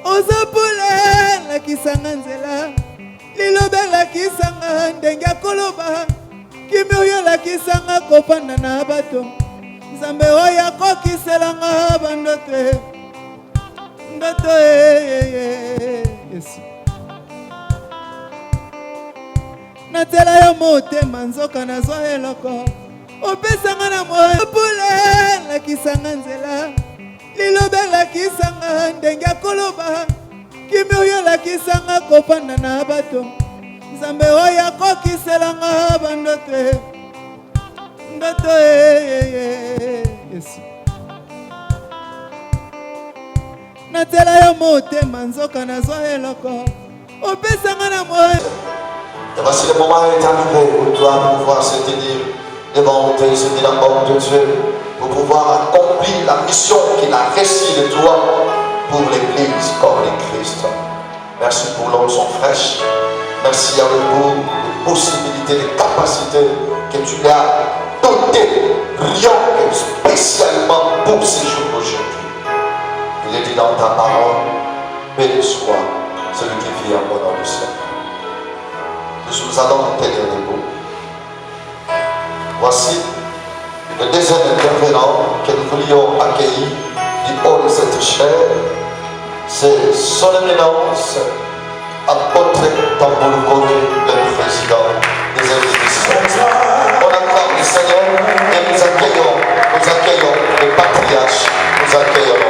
Ozapule la kisanga nzela lilobe la kisanga ndenge koloba kimioyo la kisanga kopanda na bato Nzambe oya kokiselanga bandote ndoto Yesu natela yo motema nzoka nazwa eloko opesanga na moyo pule la kisanga nzela lilobe la kisanga ndenge koloba kimioyo la kisanga kopanda na bato Nzambe oya kokiselanga bandote ndoto Yesu natela yo motema nzoka nazwa eloko opesanga na moyo. Et voici le moment est arrivé où tu vas pouvoir se tenir devant tes unis la porte de Dieu pour pouvoir accomplir la mission qu'il a reçue de toi pour l'Église comme le Christ. Merci pour l'onction fraîche. Merci pour les possibilités, les capacités que tu lui as dotées, rien que spécialement pour ces jours d'aujourd'hui. Il est dit dans ta parole, béni soit celui qui vit en mon nom du Seigneur. Nous allons tenir les mots. Voici le deuxième intervenant que nous voulions accueillir du haut de cette chaire. C'est son éminence, apôtre Tamboulou, le président des institutions. On acclame le Seigneur et nous accueillons le patriarche, nous accueillons le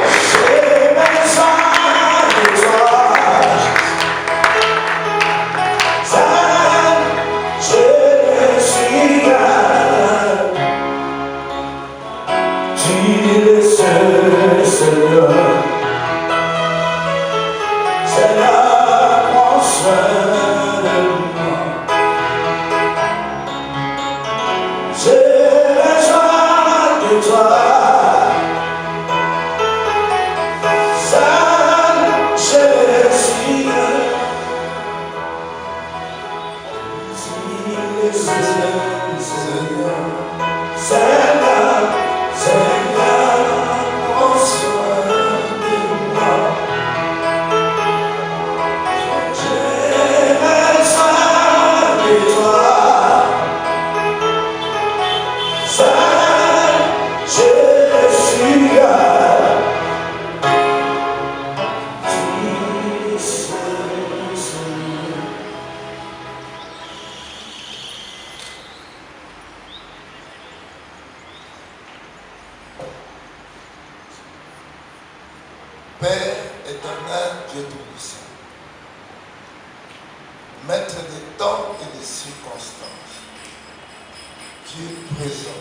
Père éternel, Dieu tout-puissant, maître des temps et des circonstances, tu es présent.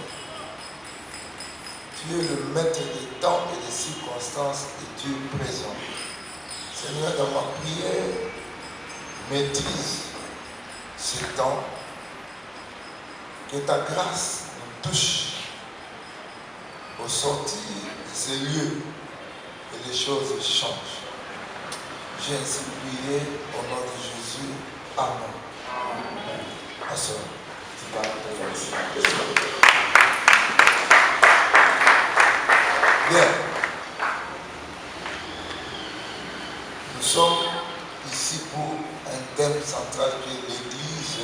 Tu es le maître des temps et des circonstances et tu es présent. Seigneur, dans ma prière, maîtrise ce temps, que ta grâce nous touche au sortir de ces lieux. Et les choses changent. J'ai ainsi prié au nom de Jésus. Amen. Pasteur, tu vas te bien. Nous sommes ici pour un thème central qui est l'Église.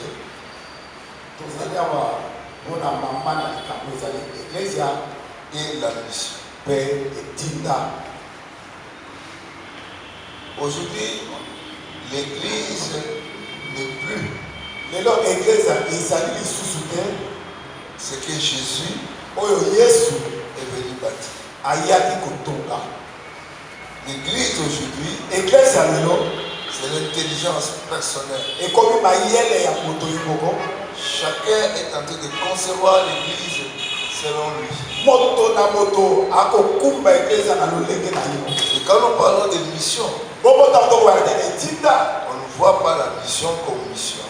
Et la mission. Père et Tina. Aujourd'hui, l'Église n'est plus. C'est que Jésus est venu bâtir. L'Église aujourd'hui, c'est l'intelligence personnelle. Chacun est en train de concevoir l'Église selon lui. Et quand nous parlons de mission, on ne voit pas la mission comme mission.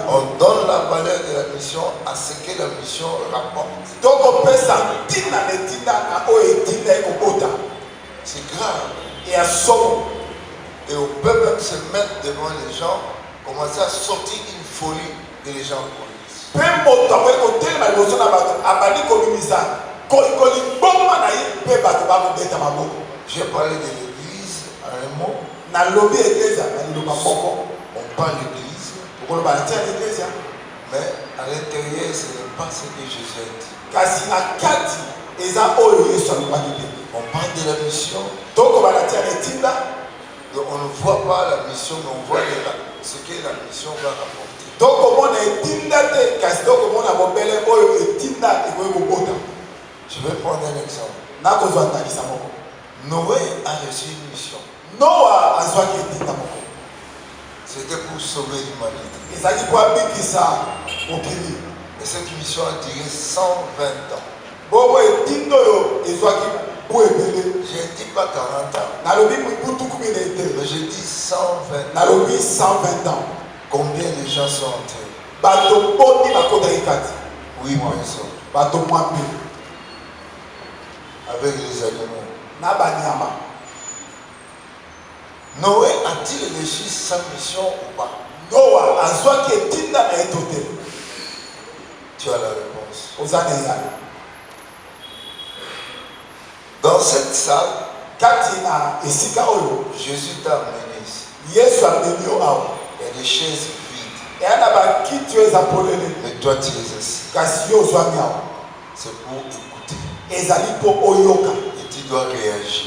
On donne la valeur de la mission à ce que la mission rapporte. C'est grave. Et on peut même se mettre devant les gens, commencer à sortir une folie que les gens connaissent. J'ai parlé de l'église en un mot. On parle d'église. Mais à l'intérieur, ce n'est pas ce que Jésus a dit. On parle de la mission. Donc on ne voit pas la mission, mais on voit ce que la mission va rapporter. Je vais prendre un exemple. Noé a reçu une mission. C'était pour sauver l'humanité. Et cette mission a duré 120 ans. Je ne dis pas 40 ans. Mais je dis 120 ans. Combien de gens sont entrés? 8 personnes. Avec les animaux. Noé a-t-il réussi sa mission ou pas? Tu as la réponse. Dans cette salle, Jésus t'a amené ici. Il y a des chaises vides. Mais toi tu es assis. C'est pour écouter. Et tu dois réagir.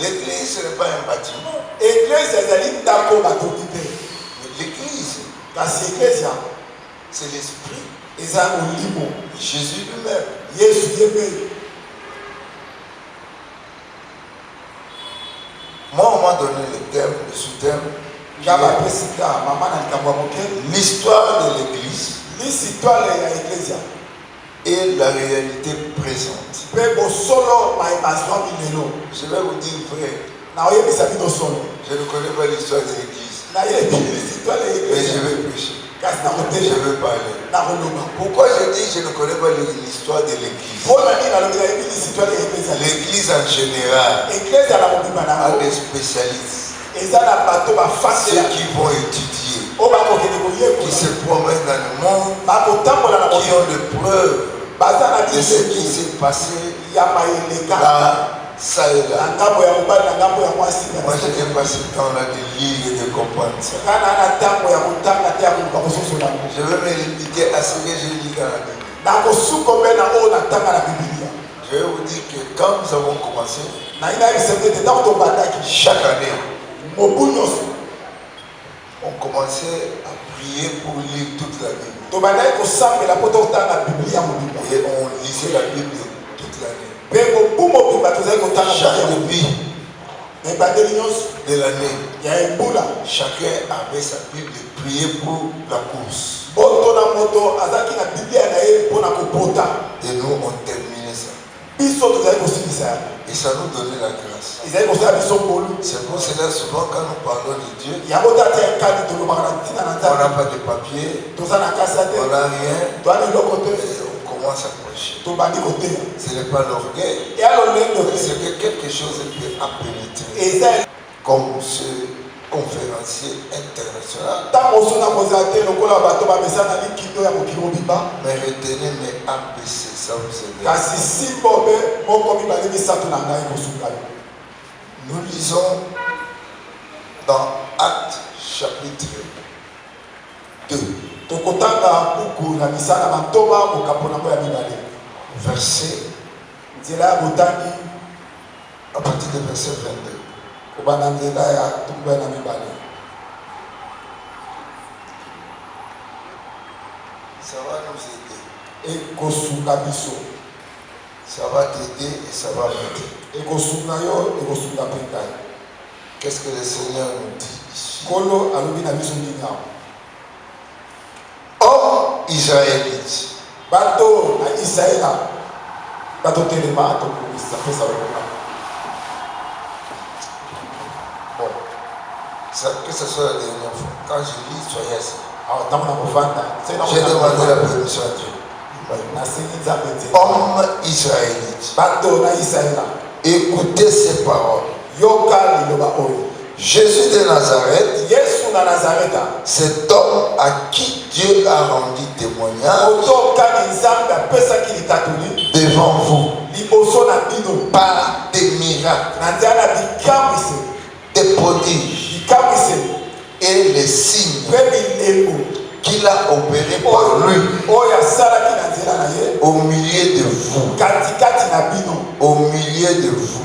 L'église, ce n'est pas un bâtiment. Mais l'église, c'est l'esprit. Jésus lui-même. Moi, on m'a donné le thème, le sous-thème. L'histoire de l'église et la réalité présente. Je vais vous dire vrai. Je ne connais pas l'histoire de l'église. Mais je vais prêcher. Je veux parler. Pourquoi je dis je ne connais pas l'histoire de l'église? L'église en général a des spécialistes. Ceux qui vont étudier, qui se promènent dans le monde, qui ont des preuves de ce qui s'est passé là, ça et là. Moi je n'ai pas ce temps-là de lire et de comprendre ça. Je vais me limiter à ce que je lis dans la Bible. Je vais vous dire que quand nous avons commencé, chaque année, on commençait à prier pour lire toute la Bible. Et on lisait la Bible toute l'année. Chaque début de l'année, chacun avait sa Bible et priait pour la course. Et nous, on terminait ça. Et ça nous donnait la grâce. C'est pour cela, souvent, quand nous parlons de Dieu, on n'a pas de papier, on n'a rien, on commence à prêcher. Ce n'est pas l'orgueil, c'est que quelque chose peut pénétrer. Comme ce conférencier international. Mais retenez mes ABC, ça vous aide. Nous lisons dans Actes chapitre 2. Verset à partir de verset 22. Ça va nous aider. Ça va t'aider et ça va m'aider. Qu'est-ce que le Seigneur nous dit ici? Homme israélite. Bon, que ce soit la dernière fois. Quand je lis, soyez assis. J'ai demandé la permission à Dieu. Homme israélite. Écoutez ces paroles. Jésus de Nazareth, Cet homme à qui Dieu a rendu témoignage devant vous par des miracles, des prodiges et les signes qu'il a opérés par lui au milieu de vous. Au milieu de vous.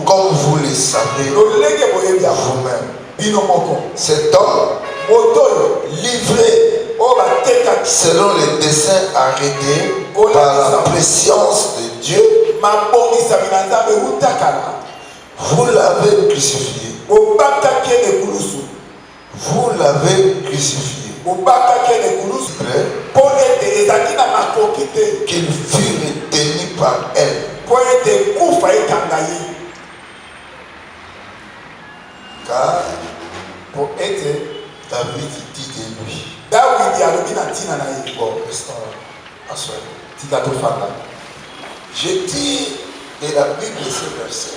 Comme vous le savez vous-même. Cet homme livré selon les desseins arrêtés par la préscience de Dieu, vous l'avez crucifié. Vous l'avez crucifié. Qu'il fut retenu par elle. Car pour être David dit de lui. Bon, restons là. Je dis de la Bible ce verset.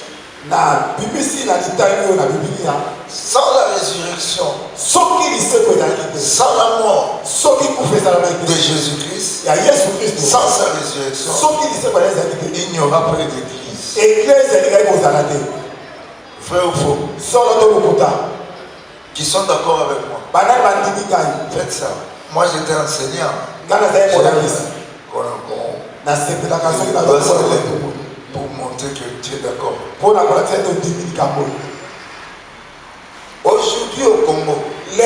Sans la résurrection, sans la mort de Jésus-Christ, sans sa résurrection, il n'y aura pas d'église. Frère ou faux? Qui sont d'accord avec moi? Faites ça. Moi j'étais enseignant. Pour montrer que tu es d'accord. Aujourd'hui au Congo, il y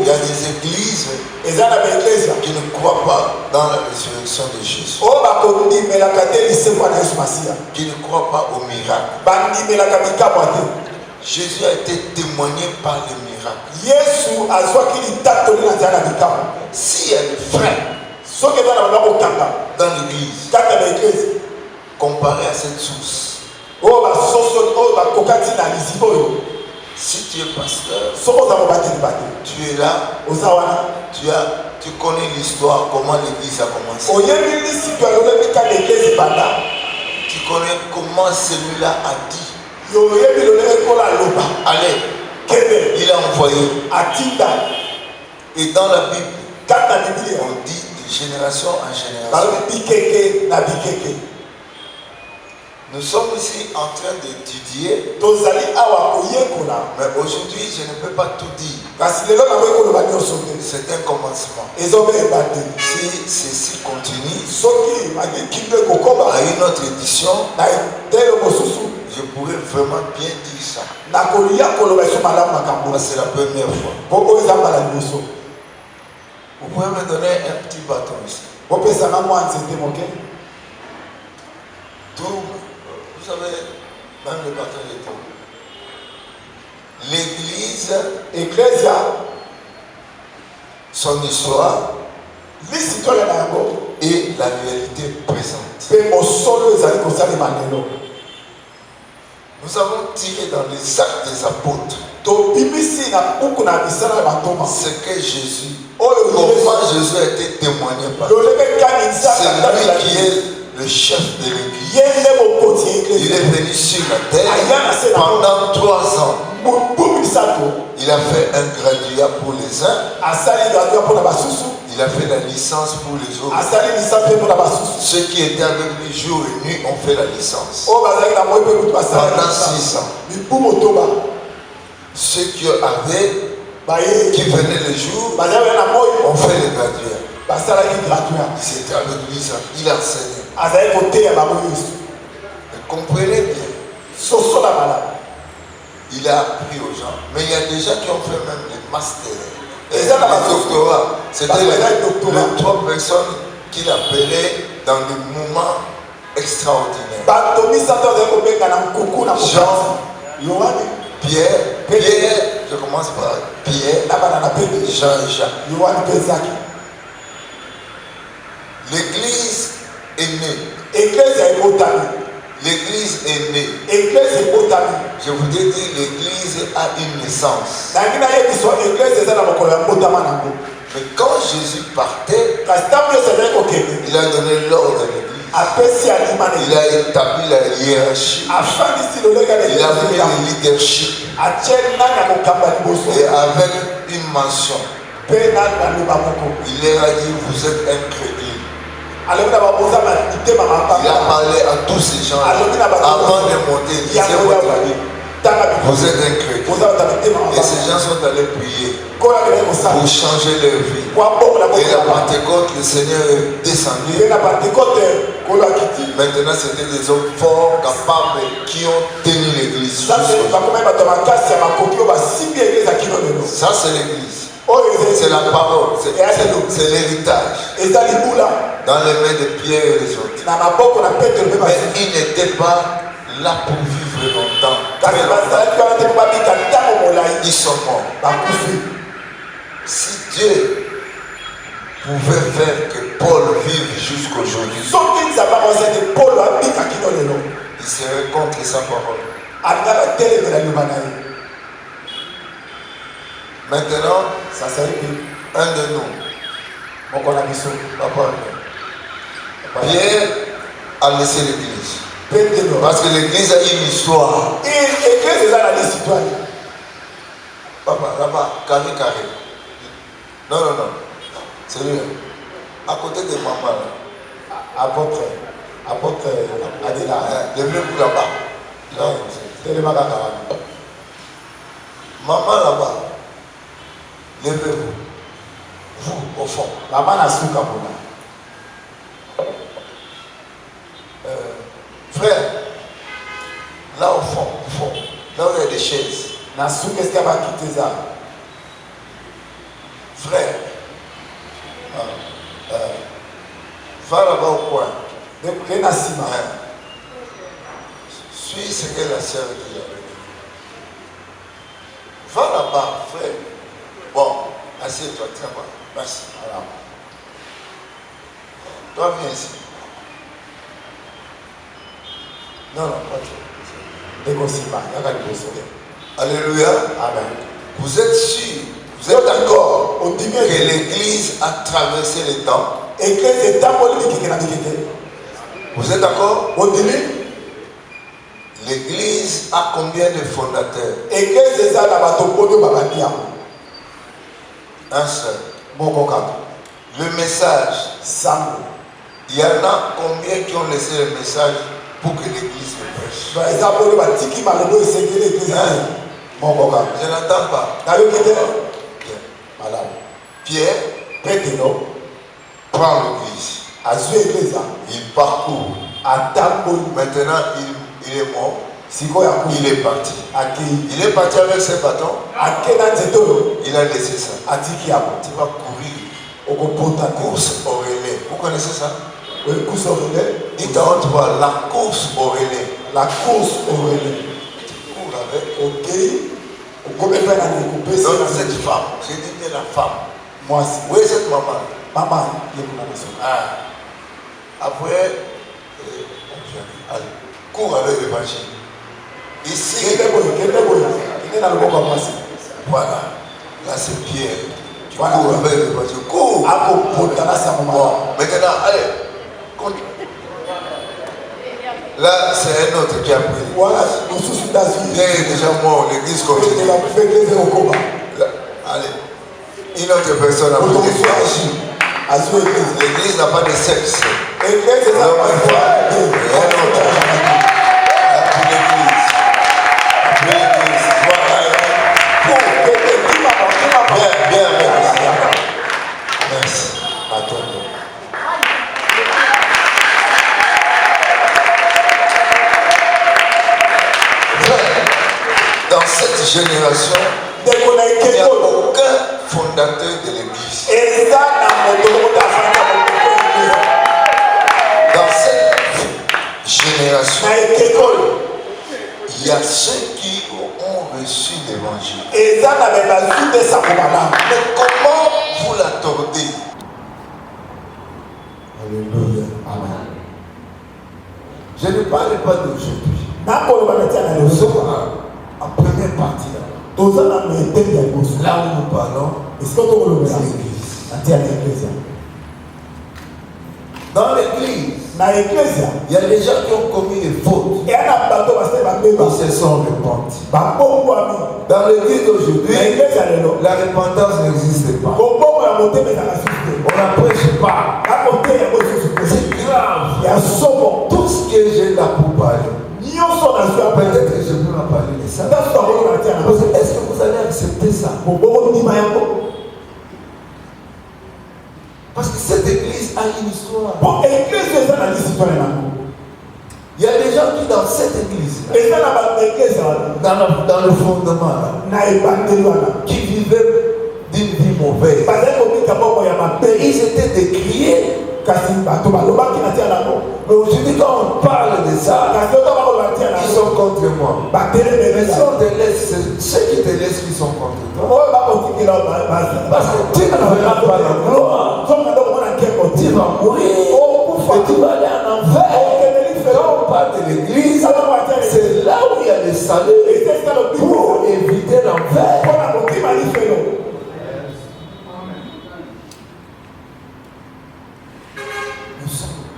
a des églises qui ne croient pas dans la résurrection de Jésus. Qui ne croient pas au miracle. Jésus a été témoigné par les miracles. S'il y a des frères dans l'église, comparé à cette source, si tu es pasteur, tu es là, tu connais l'histoire, comment l'église a commencé. Tu connais comment celui-là a dit. Allez, il a envoyé. Et dans la Bible, on dit de génération en génération. Nous sommes ici en train d'étudier. Mais aujourd'hui, je ne peux pas tout dire. C'est un commencement. Si ceci continue à une autre édition, je pourrais vraiment bien dire ça. C'est la première fois. Vous pouvez me donner un petit bâton ici. Vous savez, même le bâton est tout. L'église, son histoire et la réalité présente. Nous avons tiré dans les actes des apôtres ce que Jésus, comment Jésus a été témoigné par lui. C'est lui qui est le chef de l'église. Il est venu sur la terre pendant 3 ans. Il a fait un graduat pour les uns. Il a fait la licence pour les autres. Ceux qui étaient avec lui jour et nuit ont fait la licence. Pendant 6 ans. Ceux qui qui venaient le jour ont fait le graduat. C'était avec lui ça. Il enseignait. Comprenez bien. Il a appris aux gens. Mais il y a des gens qui ont fait même des masters. Les doctorats. C'était les 3 personnes qu'il appelait dans des moments extraordinaires. Jean, Pierre, je commence par Pierre, Jean et Jacques. L'église est née. L'église est née. Je voudrais dire l'église a une naissance. Mais quand Jésus partait, il a donné l'ordre à l'église. Il a établi la hiérarchie. Il a mis le leadership. Et avec une mention. Il leur a dit, vous êtes incrédules. Il a parlé à tous ces gens avant de monter. Lisez votre Bible. Vous êtes incrédules. Et ces gens sont allés prier pour changer leur vie. Et la Pentecôte, le Seigneur est descendu. Maintenant, c'était des hommes forts, capables, qui ont tenu l'église. Ça, c'est l'église. C'est la parole, c'est l'héritage. Dans les mains de Pierre et les autres. Mais ils n'étaient pas là pour vivre longtemps. Ils sont morts. Si Dieu pouvait faire que Paul vive jusqu'aujourd'hui, il serait contre sa parole. Maintenant, ça serait un de nous. Pierre a laissé l'église. Parce que l'église a une histoire. Papa, là-bas, carré. Non. C'est lui. À côté de maman. Apôtre Adela. Levez-vous là-bas. Non, c'est le magasin. Maman là-bas. Levez-vous. Vous, au fond. Maman n'a su qu'à frère, là au fond, là où il y a des chaises. N'a su qu'est-ce qu'elle va quitter ça. Frère, va là-bas au coin. Suis ce que la sœur dit. Va là-bas, frère. Bon, assieds-toi, tiens-moi. Merci. Voilà. Toi, viens ici. Non, pas toi. Alléluia. Amen. Vous êtes sûr, vous êtes d'accord que l'église a traversé les temps. Vous êtes d'accord? L'église a combien de fondateurs? Un seul. Le message. Il y en a combien qui ont laissé le message pour que l'église le prêche? Je n'entends pas. Pierre prend l'église. Il parcourt. Maintenant, il est mort. Il est parti. Il est parti avec ses bâtons. Il a laissé ça. Tu vas courir. Course au relais. Vous connaissez ça? Oui, course au relais. Il t'a voir la course au relais. La course au relais. Tu cours avec. Ok. Donc cette femme, j'ai dit bien la femme. Moi aussi. Où est cette maman? Maman, il est pour la maison. Après, allez, cours avec l'évangile. Ici, voilà. Là, c'est Pierre. Tu cours avec l'évangile. Cours. Bon, maintenant, allez. Là, c'est un autre qui a pris. Voilà, il est déjà mort, l'église continue. Allez. Une autre personne a pris l'église. L'église n'a pas de sexe. L'homme est fort. Et un autre. Bien, merci. Attends. Dans cette génération, il n'y a aucun fondateur de l'église. Dans cette génération, il y a ceux qui ont reçu l'évangile. Mais comment vous l'attendez? Alléluia. Amen. Je ne parle pas d'aujourd'hui. Nous sommes en première partie. Là où nous parlons, c'est l'église. Dans l'église, Il y a des gens qui ont commis des fautes. Ils se sont repentis. Dans l'église d'aujourd'hui, la repentance n'existe pas. On n'apprêche pas. C'est grave. Tout ce que j'ai là pour parler. Peut-être que je peux en parler de ça. Est-ce que vous allez accepter ça? Parce que cette église a une histoire. Il y a des gens qui dans cette église, dans le fondement, qui vivaient d'une vie mauvaise. Ils étaient décriés. Mais aujourd'hui, quand on parle de ça, ils sont contre moi. Mais ceux qui te laissent, ils sont contre toi. Parce que tu ne verras pas la gloire. Tu vas mourir. Et tu vas aller en enfer. Quand on parle de l'église, c'est là où il y a le salut pour éviter l'enfer.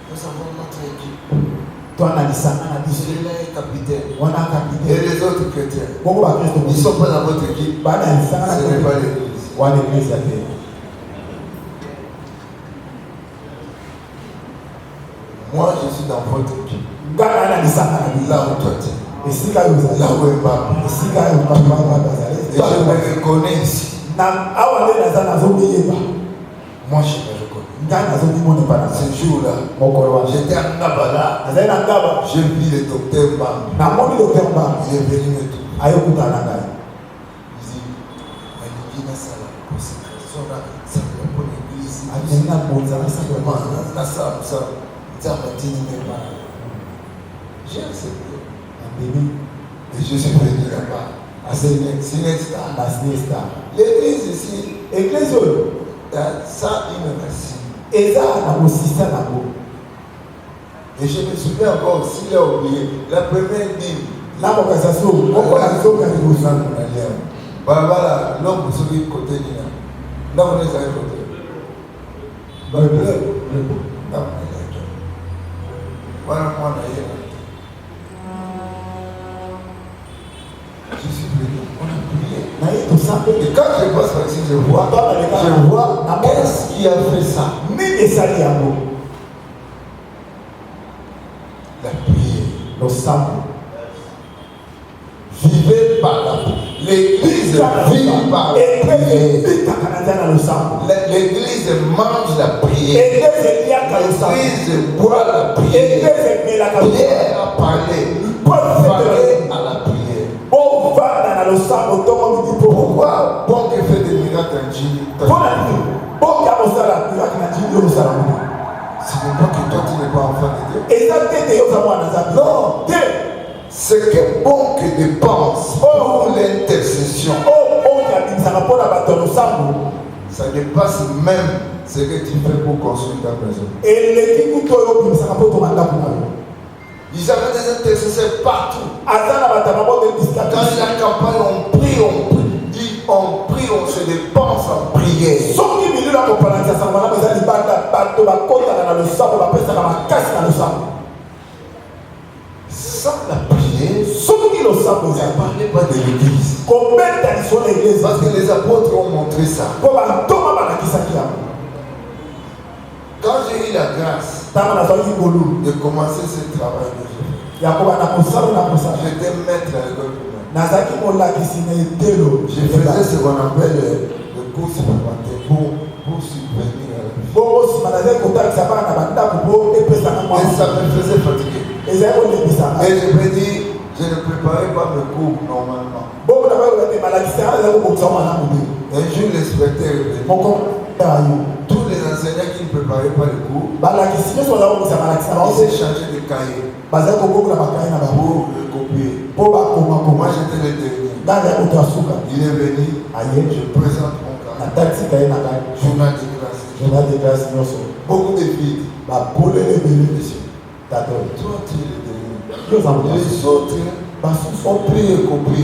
Nous avons notre équipe. Celui-là est capitaine. Et les autres chrétiens, ils ne sont pas dans votre équipe. Ce n'est pas l'église. Moi, je suis dans votre équipe. Là où toi tu es. Là où est Mbappé. Et je me reconnais ici. Moi, je me reconnais. Ce jour-là, j'étais à Ngabala. J'ai vu le docteur Mbam. Il est venu me trouver. Il dit, ça ne pas l'église. J'ai accepté. Et je suis venu là-bas. À Sinestar. L'église ici, il y a ça, une racine. Et je me souviens encore, s'il a oublié, la première Bible. Voilà, l'homme sur le côté de là. Là, on est à côté. Voilà, moi, d'ailleurs. Je suis venu, on a prié. Et quand je passe par ici, je vois qu'est-ce qui a fait ça? La prière. Vivez par la prière. L'église vit par la prière. L'église mange la prière. L'église boit la prière. Pierre a parlé. Parler à la prière. Pourquoi bon que fait des miracles en Jésus? Ce n'est pas que toi tu n'es pas enfant de Dieu. Non. Ce qui est bon que dépense pour l'intercession, ça dépasse même ce que tu fais pour construire ta maison. Ils avaient des intercesseurs partout. Dans la campagne, on prie, on se dépense en prière. Sans la prière, ne parlez pas de l'église. Parce que les apôtres ont montré ça. Quand j'ai eu la grâce de commencer ce travail de j'étais maître à l'école primaire. Je faisais ce qu'on appelle le cours supplémentaire pour subvenir à la vie. Et ça me faisait fatiguer. Et je me dis, je ne préparais pas mes cours normalement. Un jour, l'inspecteur est venu. Tous les enseignants qui ne préparaient pas les cours, ils s'échangeaient des cahiers pour le copier. Moi, j'étais le dernier. Il est venu, je présente mon cahier. Journal de grâce. Beaucoup de filles. Monsieur, toi, tu es le dernier. Les autres ont prié et copié.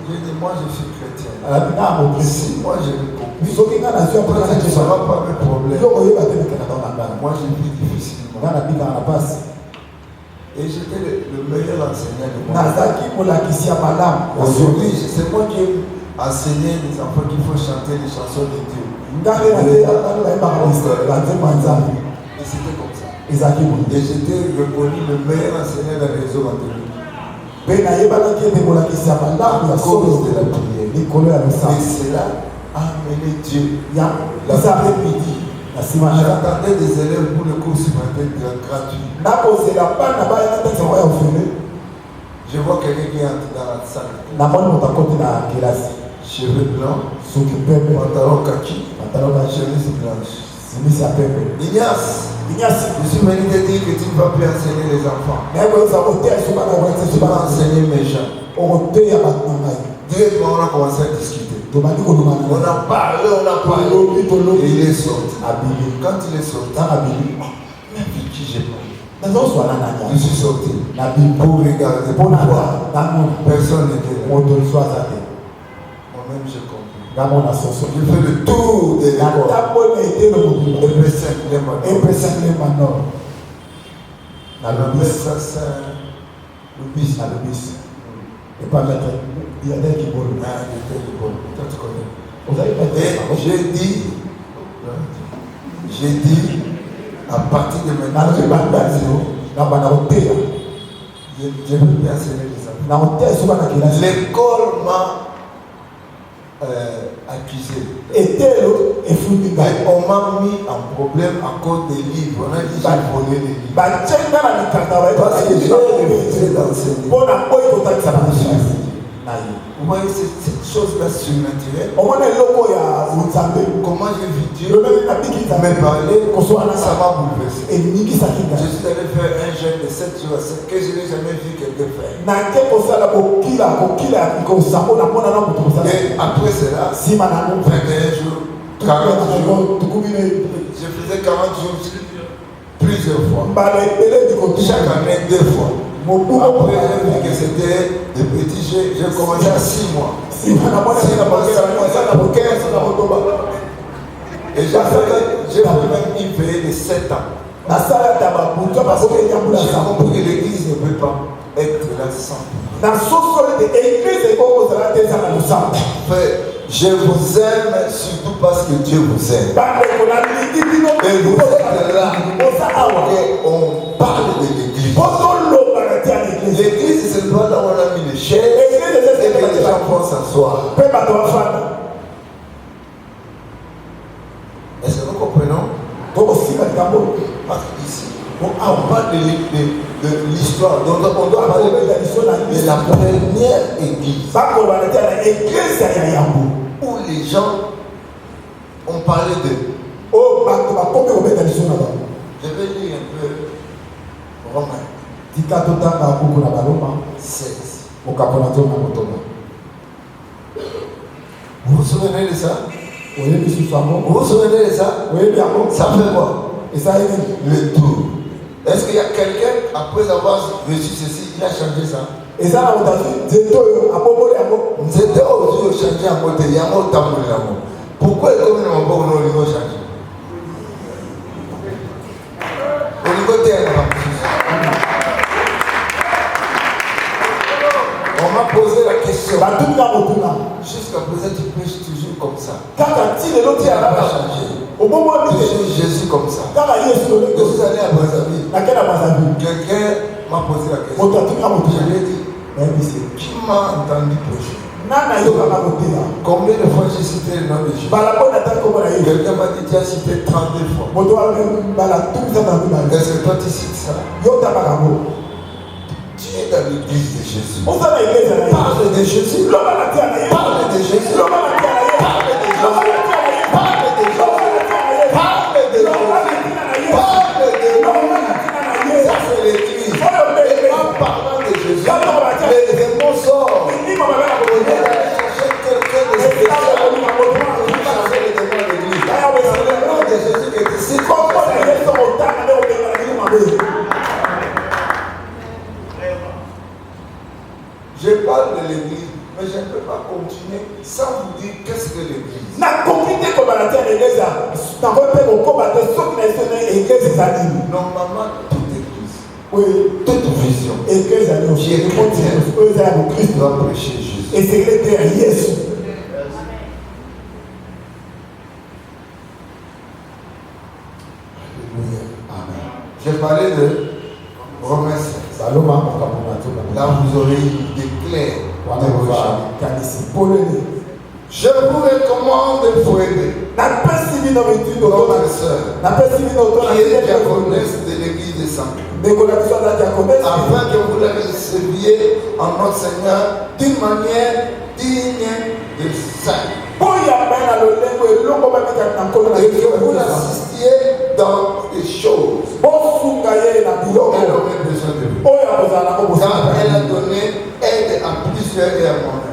Je dis, moi, je suis chrétien. Si moi, je vais copier. Ça ne sera pas mes problèmes. Moi, je vis difficilement. Et j'étais le meilleur enseignant du monde. Aujourd'hui, c'est moi qui ai enseigné les enfants qu'il faut chanter les chansons de Dieu. Et c'était comme ça. Et j'étais reconnu le meilleur enseignant dans les réseau catholique. À cause de la prière. Et cela a amené Dieu. L'après-midi, j'attendais des élèves pour le cours supplémentaire gratuit. Je vois quelqu'un qui entre dans la salle. Cheveux blancs, pantalon kaki, chemise blanche. Ignace, je suis venu te dire que tu ne vas plus enseigner les enfants. Tu vas enseigner mes gens. Directement, on a commencé à discuter. On a parlé. Et il est sorti. Quand il est sorti, mais qui j'ai parlé. Je suis sorti pour regarder. Pourquoi personne n'était là. Moi-même, j'ai compris. J'ai fait le tour de l'école. J'ai dit, à partir de maintenant, je vais bien enseigner les enfants. L'école m'a accusé. Et on m'a mis en problème à cause des livres. On a dit j'ai volé les livres. Parce que j'ai refusé d'enseigner. Vous voyez cette chose-là surnaturelle. Comment j'ai vu Dieu me parler, ça m'a bouleversé. Je suis allé faire un jeûne de 7 jours à 7 que je n'ai jamais vu quelqu'un faire. Et après cela, 21 jours, 40 jours, je faisais 40 jours plusieurs fois. Chaque année, 2 fois. Après, j'ai vu que c'était des petits jeux. J'ai commencé à 6 mois. Et j'ai même y veillé les 7 ans. J'ai compris que l'église ne peut pas être là sans. Je vous aime surtout parce que Dieu vous aime. Et vous êtes là. Et on parle de l'église. L'église, c'est le droit là où on a mis les chaises et que les gens vont s'asseoir. Est-ce que nous comprenons? Parce qu'ici, on parle de l'histoire. Donc on doit parler de la première église où les gens ont parlé de. Je vais lire un peu Romains 16. Vous vous souvenez de ça? Vous vous souvenez de ça? Ça fait quoi? Le tour. Est-ce qu'il y a quelqu'un, après avoir reçu ceci, il a changé ça? Pourquoi est-ce que nous n'avons pas changé? On m'a posé la question. Jusqu'à présent, tu prêches toujours comme ça. Tu n'as pas changé. Jésus comme ça. Je suis allé à Brazzaville. Quelqu'un m'a posé la question. Je lui ai dit, qui m'a entendu prêcher? Combien de fois j'ai cité le nom de Jésus? Quelqu'un m'a dit, tu as cité 32 fois. Est-ce que toi tu cites ça? Tu es dans l'église de Jésus. Parle de Jésus. Parle de Jésus. Parle de Jésus. Parle de Jésus. Parle de Jésus. Parle de Jésus. Ça c'est l'église. Et en parlant de Jésus, les démons sortent. On est allé chercher quelqu'un de spécial pour chasser les démons de l'église. C'est le nom de Jésus qui est ici. Je parle de l'église, mais je ne peux pas continuer. Normalement, toute église, Oui. toute vision qui est chrétienne doit prêcher Jésus. Et c'est que Jésus. Amen. J'ai parlé de Romains 16. Là, vous aurez une idée claire de vos choses. Je vous recommande de vous aider. Notre sœur, qui est diaconesse de l'église de Saint-Pierre, afin que vous la receviez en notre Seigneur d'une manière digne de saint. Et que vous l'assistiez dans les choses. Elle aurait besoin de vous. Car elle a donné aide à plusieurs et à moi-même.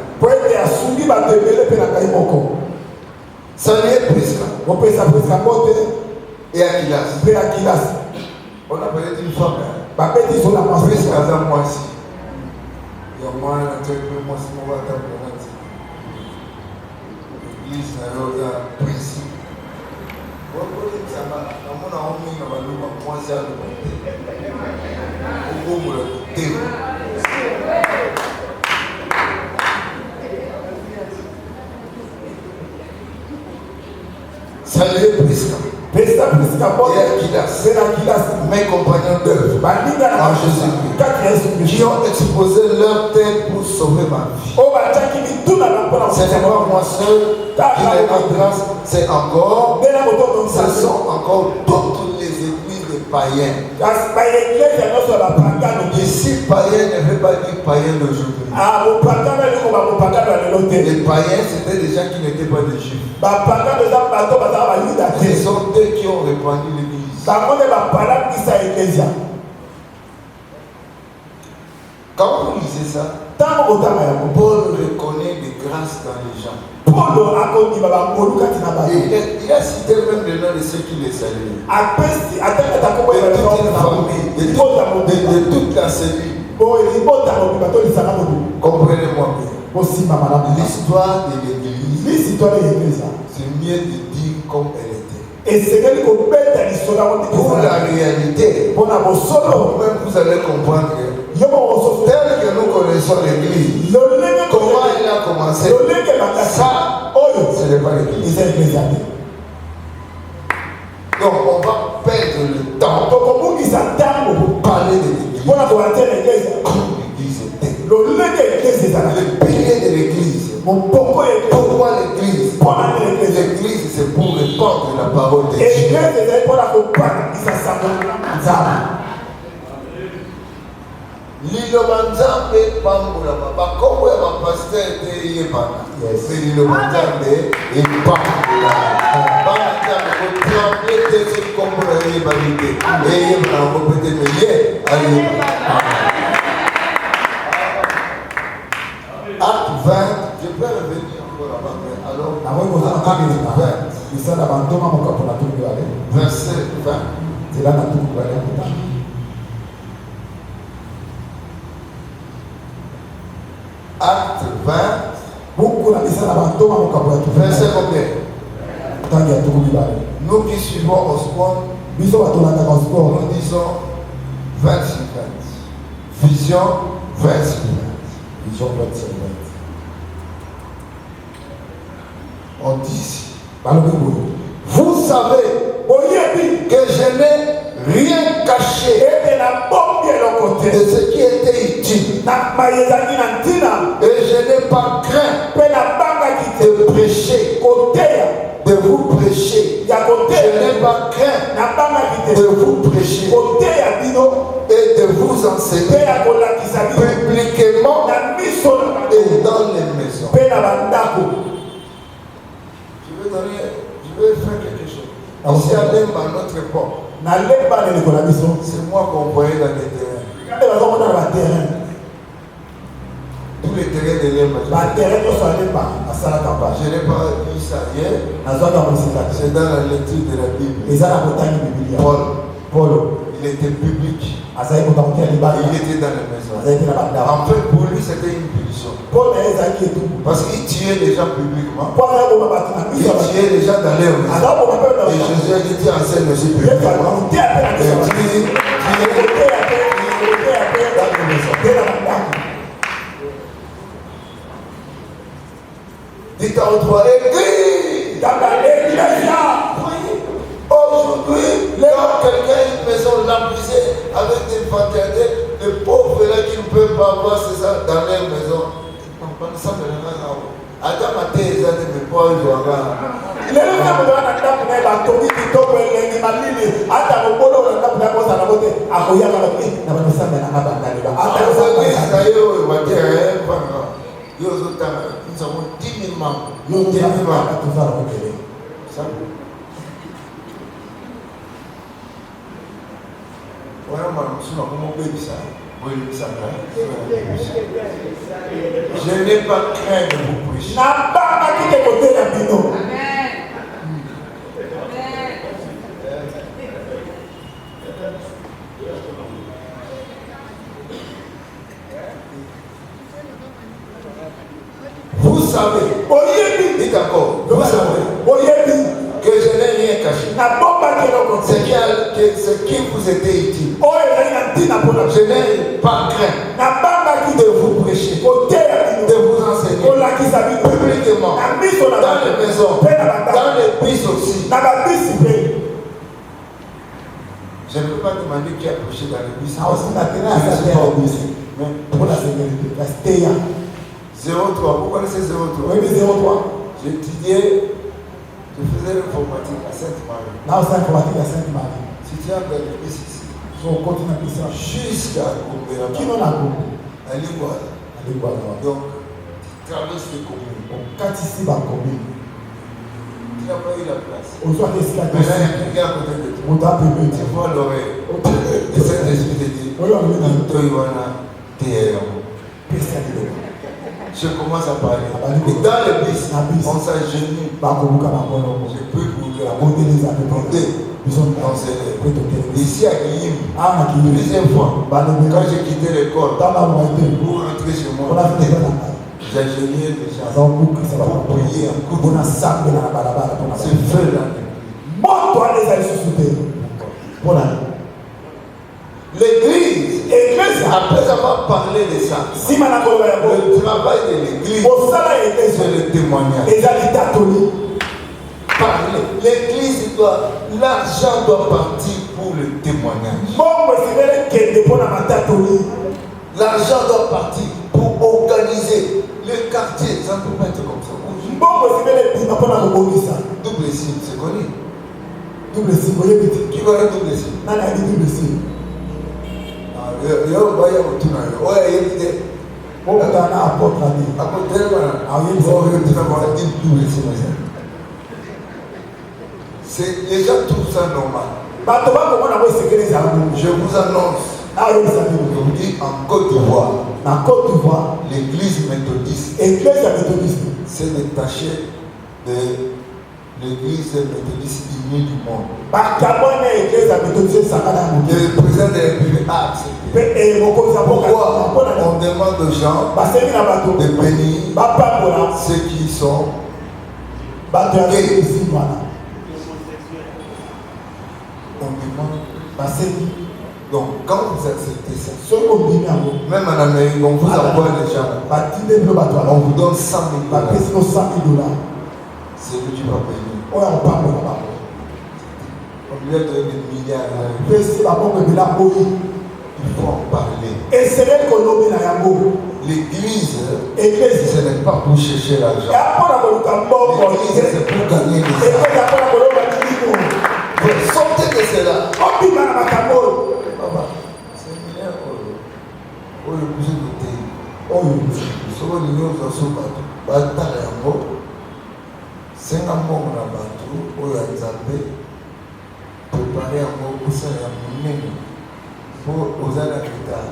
Salut Prisca et Aquilas. On a parlé d'une femme. Prisca dans moi ici. Il y a moi, moi, si on va t'apprendre. L'église n'a pas de principe. Salut Prisca. Et Aquilas, mes compagnons d'œuvre en Jésus-Christ, qui ont exposé leur tête pour sauver ma vie. Ce n'est pas moi seul qui les rend grâce, ce sont encore toutes les églises de païens. Ici, païen ne veut pas dire païen d'aujourd'hui. Les païens, c'était des gens qui n'étaient pas des juifs. Ce sont eux qui ont répandu l'église. Quand vous lisez ça, Paul reconnaît des grâces dans les gens. Il a cité même le nom de ceux qui les saluent. De toute la cellule. Comprenez-moi bien. L'histoire de l'église, c'est mieux de dire comme elle était. Pour la réalité, vous-même vous allez comprendre que tel que nous connaissons l'église, comment elle a commencé, ça, ce n'est pas l'église. Donc on va perdre le temps pour parler de l'église. Comme l'église était. Le pilier de l'église. Pourquoi l'église? L'église, c'est pour répandre la parole de Dieu. Lilo Banzambe Pambola Baba, comme le pasteur était Yébana. C'est Lilo Banzambe et Pambola. Banzambe, vous tremblez de ce qu'on peut Yébalité. Et Yébana, vous pouvez me lier à Yébana. Acte 20, je peux revenir encore là-bas, mais alors, Acte 20, verset 20. Acte 20, verset combien? Nous qui suivons Osborne, nous disons 26, 20. Vision 26, 20. On dit ici, vous savez que je n'ai rien caché de ce qui était utile. Et je n'ai pas craint de prêcher, de vous prêcher. Je n'ai pas craint de vous prêcher et de vous enseigner publiquement et dans les maisons. Je vais faire quelque chose. Ici à Lemba, notre époque, c'est moi qu'on voyait dans les terrains. Tous les terrains de Lemba. Je n'ai pas dit ça hier. C'est dans la lecture de la Bible. Paul, il était public. Il était dans la maison. En fait, pour lui, c'était une punition. Parce qu'il tuait les gens publiquement. Il tuait les gens dans leur maison. Et Jésus a dit enseigne aussi publiquement. Et tu dans la maison. Dites à votre église. Aujourd'hui, quand quelqu'un a une maison lambrisée avec des fatalités, les pauvres là qui ne peuvent pas avoir ça dans leur maison, ça me rend là. Adam a été examiné, mais pas un jour. Nous avons 10 000 membres. Je n'ai pas craint de vous prêcher. Vous savez, dites encore, vous savez que je n'ai rien caché. Ce qui vous était utile. Je n'ai pas craint de vous prêcher, de vous enseigner publiquement, dans les maisons, dans les bus aussi. Je ne peux pas demander qui a prêché dans les bus. Je ne suis pas au bus. Pour la sécurité, 03, vous connaissez 03? Oui, 03. J'étudiais, je faisais l'informatique à Sainte-Marie. Là, c'est l'informatique à Sainte-Marie. Si tu as dans le bus ici, on continue à ça jusqu'à Gombe. Qui n'en a Gombe? À Lingouala. Donc, tu traverses les communes. Quand ici, va commune. Tu n'as pas eu la place. On soit qu'est-ce qu'il y a de ça? Il y a quelqu'un à côté de toi. On t'a payé. Tu vois l'oreille. Et cet esprit te dit, toi, il va là, t'es je commence à parler. Et dans le bus, on s'agenouille. Je peux monter. Ici à Guillaume, deuxième fois, quand j'ai quitté l'école, pour rentrer chez moi, j'agenouillais déjà pour prier un coup de c'est feu là. L'église, après avoir parlé de ça, le travail de l'église, c'est le témoignage. Parler. L'église l'argent doit partir pour le témoignage. L'argent doit partir pour organiser le quartier. Ça ne peut pas être comme ça. Double signe, c'est connu. Double signe, qui connaît double signe? Yo voy a continuar. Oye, yo dije, ¿cómo te van a aportar? Les gens trouvent ça normal. Je vous annonce aujourd'hui en Côte d'Ivoire, l'église méthodiste s'est détachée de l'église méthodiste unie du monde. Le président de la République a accepté. Pourquoi on demande aux gens de bénir ceux qui sont gays? On demande. Donc, quand vous acceptez ça, même en Amérique, on vous envoie des gens. On vous donne 100 000 $. C'est que tu vas payer. On lui a donné des milliards. Il faut en parler. L'église, ce n'est pas pour chercher l'argent. L'église, c'est pour gagner des argent. Vous sortez de cela. Papa, c'est un milliard. Oh, le plus de thé. Oh, le plus de c'est un moment na bateau où il y a Nzambe préparé un mot pour ça et un moment pour oser la guitare.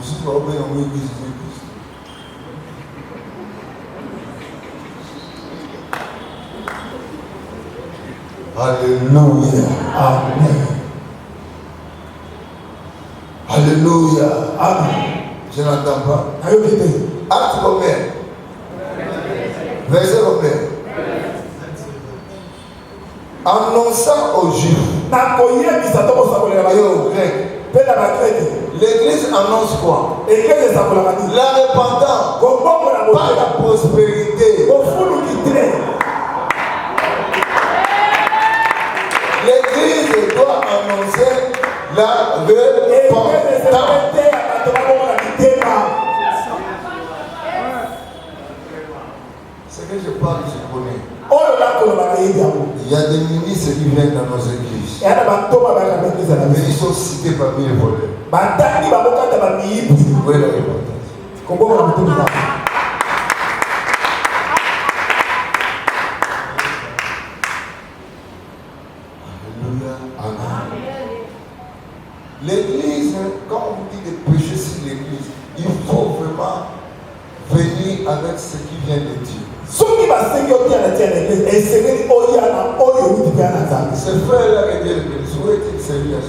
Je suis pas obéi en église de Christ. Alléluia. Amen. Alléluia. Amen. Je n'entends pas. Acte combien? Verset combien? Annonçant aux Juifs et aux Grecs. L'église annonce quoi? La repentance, pas la prospérité. L'église doit annoncer la repentance. Ce que je parle, je connais. Il y a des ministres qui viennent dans nos églises. Mais ils sont cités parmi les voleurs. Où est la repentance? Alléluia. Amen. L'église, quand on dit de prêcher sur l'église, il faut vraiment venir avec ce qui vient de Dieu. Ce frère-là qui dit l'église, où est-il sérieux?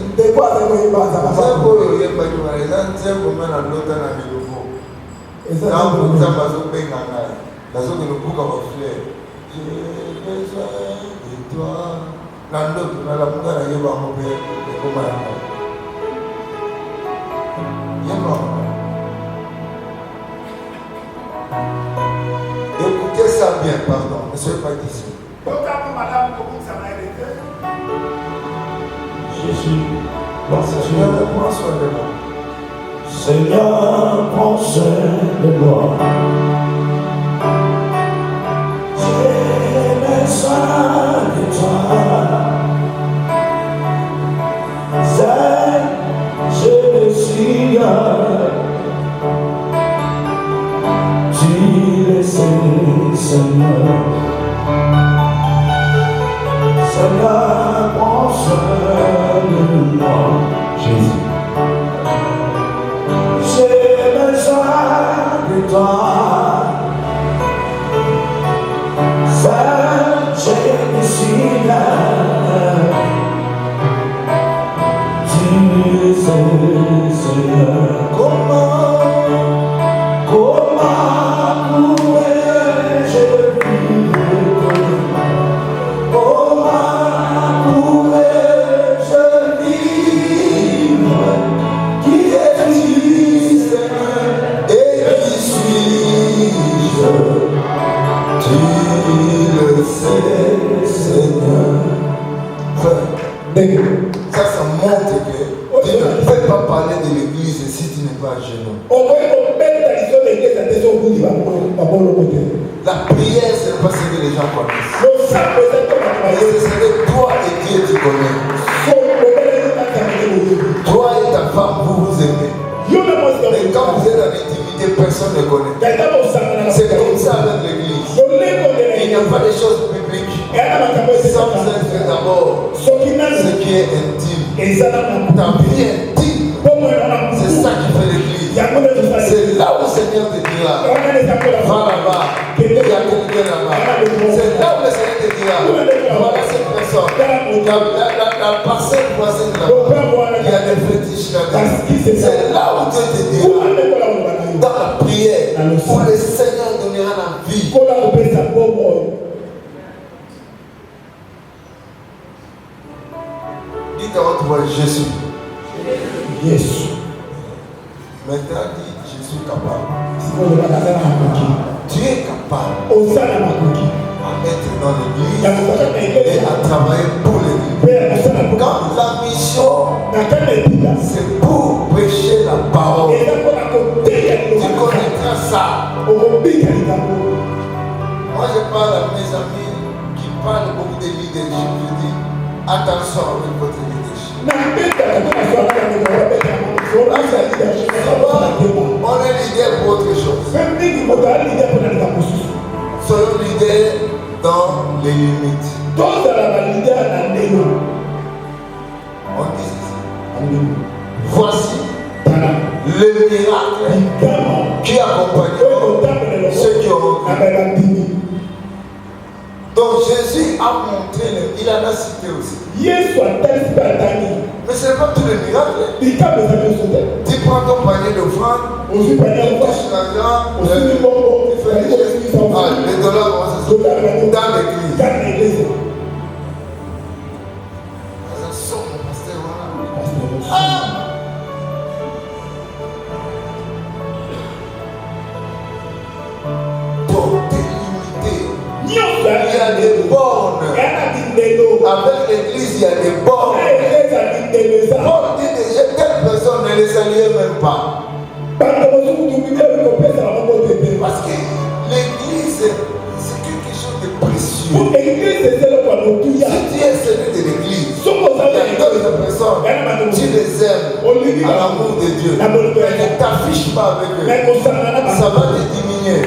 Écoutez ça bien, pardon, ne soyez pas d'ici. Jésus, Seigneur, prends soin de moi. Seigneur, prends soin de moi. J'ai besoin de toi. Je le suis. Tu le sais, Seigneur. Seigneur, prends soin de moi. Jésus. J'ai besoin de toi. J'ai le suis. Tu le sais, Seigneur. Comment pourrais-je vivre? Comment pourrais-je vivre? Qui es-tu, Seigneur? Et qui suis-je? Tu le sais, Seigneur. Ça montre que tu ne peux pas parler de l'église si tu n'es pas jeune. La prière, ce n'est pas ce que les gens connaissent. C'est ce que toi et Dieu tu connais. Toi et ta femme, vous vous aimez. Mais quand vous êtes en intimité, personne ne connaît. C'est comme ça avec l'église. Il n'y a pas de choses publiques. Sans être d'abord ce qui est intime. Ta vie intime. C'est ça qui fait l'église. C'est là où le Seigneur te dira, va là-bas, il y a quelqu'un là-bas. C'est là où le Seigneur te dira, voilà cette personne. La parcelle voisine là-bas, il y a des fétiches là-bas. C'est là où Dieu te dira, dans la prière, où le Seigneur donnera la vie. Dites à votre voix, Jésus. Jésus. Maintenant, dis, je suis capable. Tu es capable à être dans l'église et à travailler pour l'église. Quand la mission, c'est pour prêcher la parole, tu connaîtras ça. Moi, je parle à mes amis qui parlent beaucoup de leadership. Je dis, attention avec votre leadership. On est leader pour autre chose. Soyons leaders dans les limites. On dit ceci. Voici le miracle qui accompagne ceux qui ont cru. Donc Jésus a montré, il en a cité aussi. Yesu atalisi mpe atani. Mais ce n'est pas tout le miracle. Likambo eza nyonso te. Tu prends ton panier d'offrande, Ozwi panier tu d'offrande, touches l'argent, osili bongo, tu fais les gestes. Ah, les dollars, comment ça se fait? Dans l'église. Dans l'église. Ça sort, mon pasteur, voilà. Tout est limité. Il y a des bornes. Avec l'église, il y a des bornes. Paul dit déjà, telle personne ne les saluait même pas. Parce que l'église, c'est quelque chose de précieux. Si tu es celui de l'église, il y a d'autres personnes, tu les aimes à l'amour de Dieu. Mais ne t'affiche pas avec eux. Ça va te diminuer.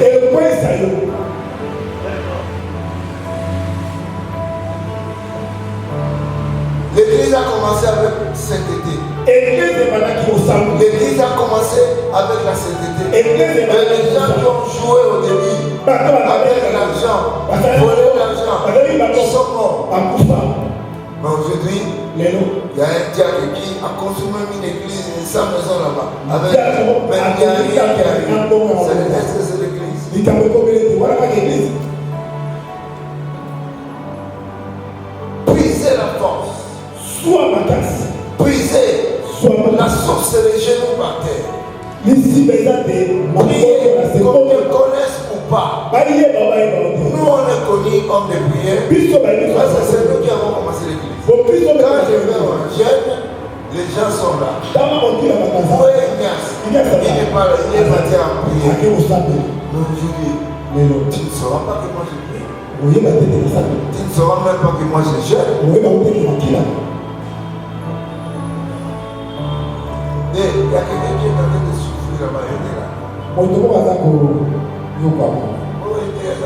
L'église a commencé avec sainteté. L'église a commencé avec la sainteté. Mais les gens qui ont joué au début avec l'argent, volé l'argent, ils sont morts. Mais aujourd'hui, il y a un diable qui a consumé une église et 100 maisons là-bas. Mais il n'y a rien qui arrive. Est-ce que c'est l'église? Puiser la force. Puiser la sorcellerie genoux par terre. Priez qu'on te connaisse ou pas. Nous on est connus hommes de prière. Parce que c'est nous qui avons commencé l'église. Quand je vais en jeune, les gens sont là. Vous voyez Ignace, il est pas là, il est parti en prière. Mais aujourd'hui, tu ne sauras pas que moi je prie. Tu ne sauras même pas que moi je jeûne. Et il y a quelqu'un qui est en train de souffrir là-bas, il est là. Oui, il est là.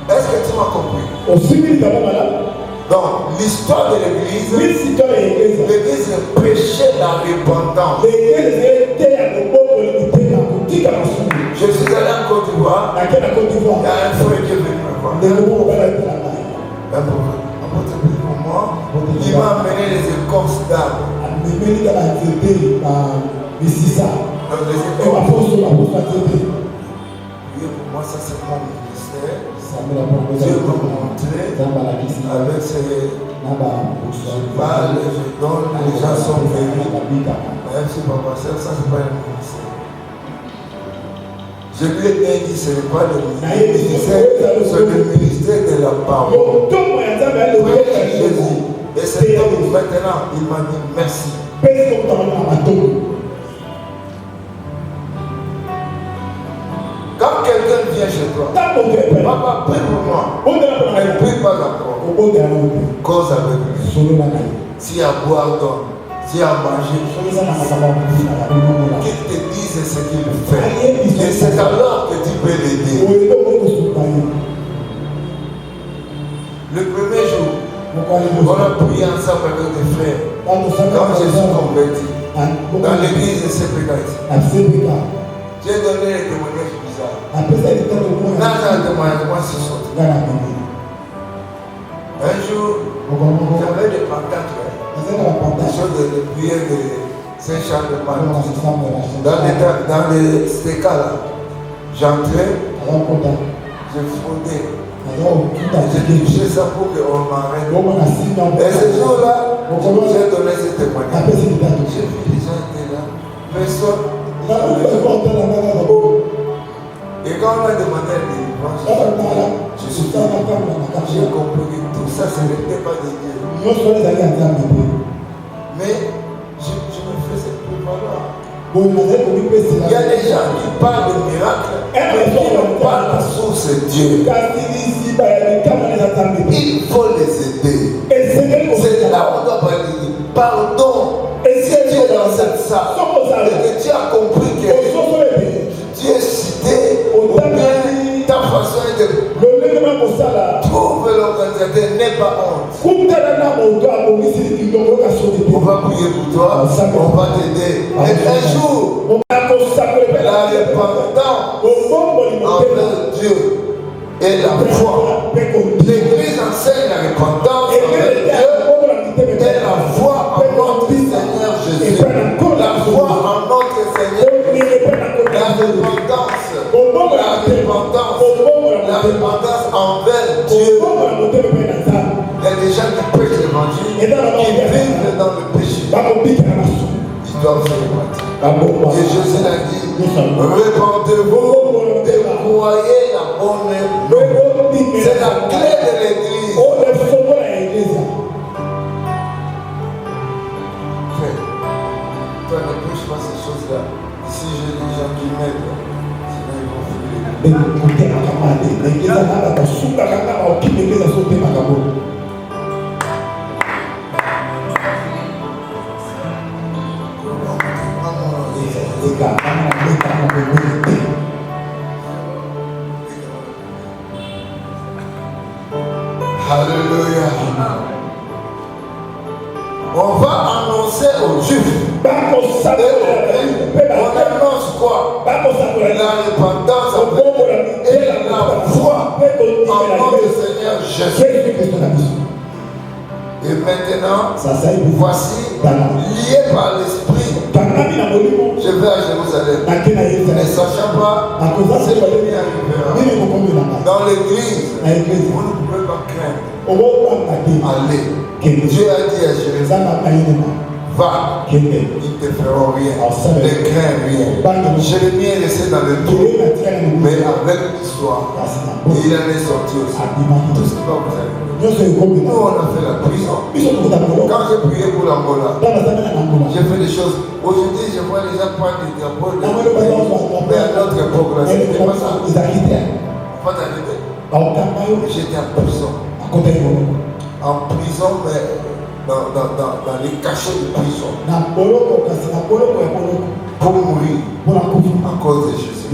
Est-ce que tu m'as compris? Donc, l'histoire de l'église prêchait la repentance. Je suis allé en Côte d'Ivoire. Il y a un frère qui est venu me voir. Pour moi, il m'a amené les écorces d'arbres. Donc, les écorces. Pour moi, ça c'est mon ministère. Dieu m'a montré avec ses balles, je donne, les gens sont venus. Même si papa, ça c'est pas un ministère. Je lui ai bien dit, ce n'est pas le ministère, c'est le ministère de la parole. Jésus. Et cet homme, maintenant, il m'a dit merci. Quand quelqu'un vient chez toi, papa, prie pour moi. Ne prie pas encore. Cause avec lui. Si à boire, donne. Si à manger, qu'il te dise ce qu'il fait. Et c'est alors que tu peux l'aider. Le premier jour, on a prié ensemble avec des frères. Quand je suis converti, dans l'église de CPK, j'ai donné les témoignages bizarres. Là, j'ai un témoignage, moi, c'est sorti. Un jour, j'avais des pancartes. Des choses de prière de Saint-Charles de Paris. Dans ces cas-là, j'entrais, je fraudais. J'ai touché ça pour qu'on m'arrête. Et ce jour-là, j'ai donné ce témoignage. J'ai vu les gens étaient là, personne. Et quand on a demandé la délivrance, je suis dit, j'ai compris que tout ça, ce n'était pas de Dieu. Mais je me faisais prévaloir. Il y a des gens qui parlent de miracles, mais qui n'ont pas la source de Dieu. Il faut les aider. C'est là où on doit parler. Pardon. Et si tu es dans cette salle et que tu as compris que tu es cité, ou bien ta façon de trouver l'organisateur n'est pas honte. On va prier prier pour toi, on va t'aider. Et un jour, la repentance envers Dieu et la foi. L'Église enseigne la repentance envers Dieu et la foi en notre Seigneur Jésus. La foi en notre Seigneur, la repentance envers Dieu. Il y a des gens qui prêchent l'évangile, qui vivent dans le péché. Ils doivent se repentir. Et Jésus l'a dit, répentez-vous et croyez la bonne nouvelle. C'est la clé de l'Église. Toi ne touche pas ces choses-là. Ici j'ai des gens qui m'aident. Sinon ils vont fuir. Alléluia. On va annoncer aux Juifs. On annonce quoi? La repentance et la foi en notre Seigneur Jésus. Et maintenant, voici, lié par l'Esprit, je vais à Jérusalem. Ne sachant pas ce qui arrivera. Dans l'Église, vous ne pouvez pas craindre. Allez. Dieu a dit à Jérusalem, va, ils ne te feront rien, ne crains rien. Jérémie est resté dans le trou, mais avec l'histoire, il en est sorti aussi. Tout ce qui va vous arriver. Nous, on a fait la prison. Quand j'ai prié pour l'Angola, j'ai fait des choses. Aujourd'hui, je vois les gens prendre des drapeaux, mais à notre époque, là, c'était pas ça. Pas d'arrêter. J'étais en prison. En prison, mais dans les cachots de prison. Pour mourir à cause de Jésus.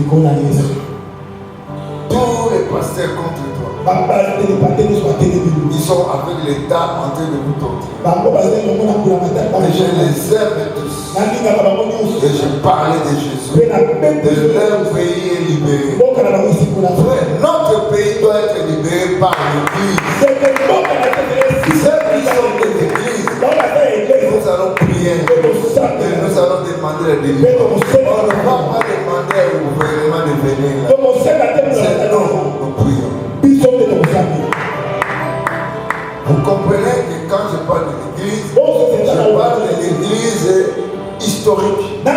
Tous les pasteurs contre toi. Ils sont avec l'État en train de vous torturer. Et je les aime tous. Et je parlais de Jésus. De leur pays est libéré. Frère, notre pays doit être libéré par l'Église. Ceux qui sont de l'Église, nous allons prier. Et nous allons demander la délivrance. On ne va pas demander au gouvernement de venir là. C'est non, nous prions. Vous comprenez que quand je parle de l'Église, je parle de l'Église historique. Et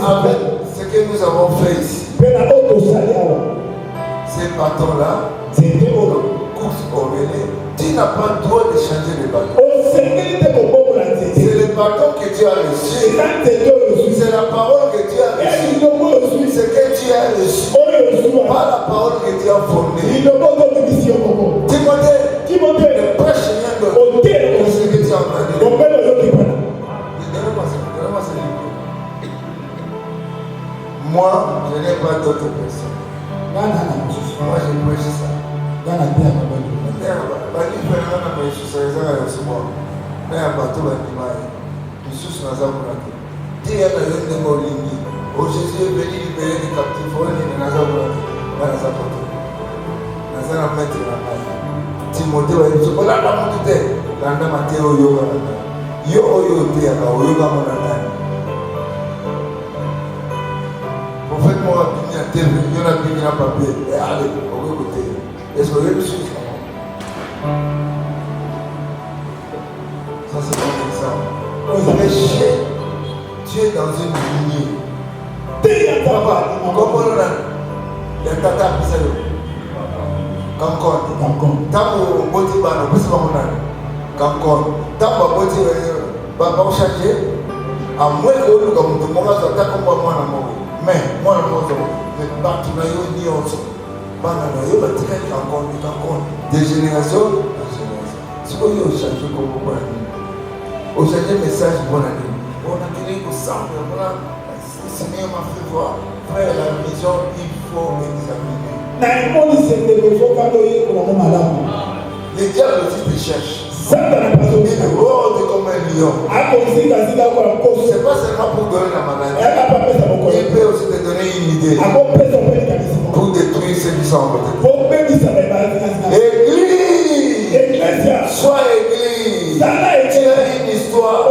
avec ce que nous avons fait ici, ces bâtons-là, course au relais, tu n'as pas le droit de changer de bâton. C'est le bâton que tu as reçu. C'est la parole que tu as reçue. C'est que tu as reçu. Pas la parole que tu as fondée. Timothée, ne prêche rien de ce que tu as entendu. Moi, je n'ai pas d'autres personnes. Moi, je prêche ça. Jésus est venu libérer les captifs. Timothée va dire que la prophète moi a papier. Allez, on va côté. Est-ce que vous avez le suite? Ça c'est bon exemple. Péché, tu es dans une lignée. Papa, comment on a les tata pisalo? Kankon. Tango boti bano, pesi bamona. Kankon. Tango boti baba changer. À moins que nous comme tout le monde soit comme moi na mo. Mais moi na mo mais partout na yo ni on bana na yo ba tika kankon de génération en génération. Si vous yo changer comme vous parlez. Au changer message bon année. On a créé au centre voilà. Seigneur m'a fait voir. Frère, la vision, il faut examiner. Le diable aussi te cherche. Il rôde comme un lion. C'est pas seulement pour donner la maladie. Il peut aussi te donner une idée pour détruire ceux qui sont en côté. Église, sois église. Tu as une histoire.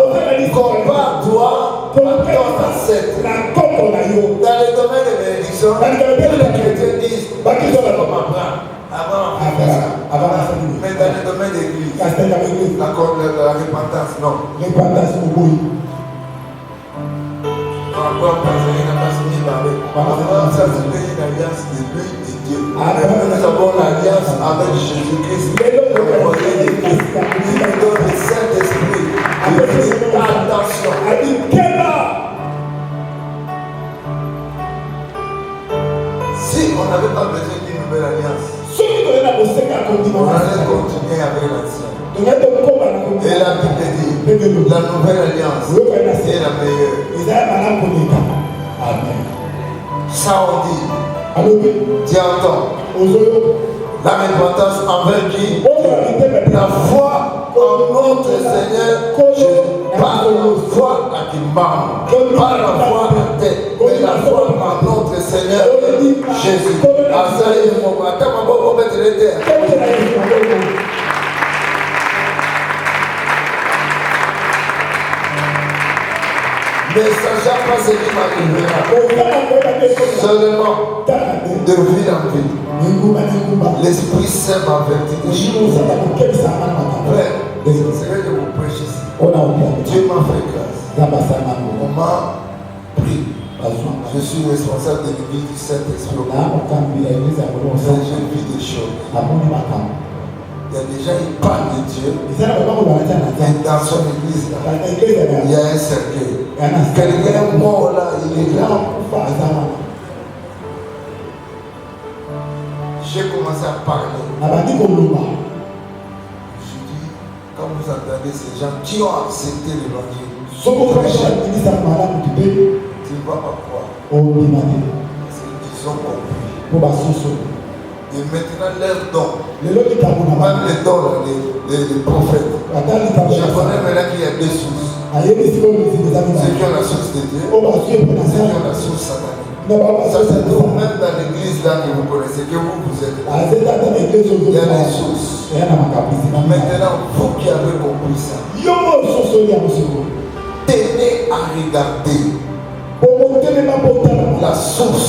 Compare-toi à ton ancêtre. Dans le domaine de bénédiction, tous les chrétiens disent qu'ils sont comme Abraham. Mais dans le domaine de l'église, la repentance, non. Abraham, ça c'est une alliance de lui et Dieu. Nous avons l'alliance avec Jésus-Christ. Il donne le Saint-Esprit. Attention. Si on n'avait pas besoin d'une nouvelle alliance, on allait continuer avec l'ancien. Et la Bible dit, la nouvelle alliance est la meilleure. Ça on dit, tu entends, la repentance envers qui? La foi en notre Seigneur Jésus. Pas la foi à qui marche, pas la foi à tête, mais la foi en notre Seigneur Jésus. Mais ça ne pas ce qui m'arrivera. Seulement de vie en vie. L'Esprit Saint m'a averti des choses. Frère, c'est ce que je vous prêche ici. Dieu m'a fait grâce. On m'a pris. Je suis responsable de l'église du Saint-Esprit. Je vis des choses. Il y a des gens qui parlent de Dieu. Et dans son église, là, il y a un cercueil. Quelqu'un est mort là, il est là. J'ai commencé à parler. Je dis, quand vous entendez ces gens qui ont accepté l'évangile, tu ne vas pas croire. Parce qu'ils ont compris. Et maintenant, leurs dons, même les dons, les prophètes. Je connais maintenant qu'il y a deux sources. Ceux qui ont la source de Dieu, ceux qui ont la source satanique. Ça, c'est nous, même dans l'église là que vous connaissez, que vous êtes là. Il y a des sources. Maintenant, vous qui avez compris ça, tenez à regarder la source.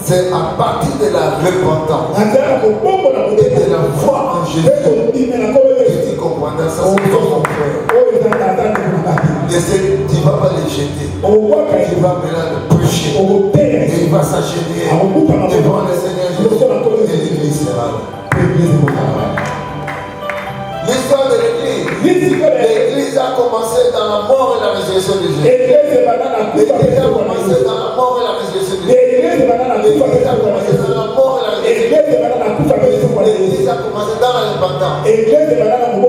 C'est à partir de la repentance et de la foi en Jésus que tu comprendras ça. C'est ton frère. Et tu ne vas pas les jeter. Tu vas maintenant le prêcher. Et il va s'acheter devant le Seigneur Jésus. Et l'église sera là. L'histoire de l'église. L'église a commencé dans la mort et la résurrection de Jésus. L'église a commencé dans la mort et la résurrection de Jésus. L'église a commencé dans la mort et la résurrection. L'église a commencé dans la repentance. Vous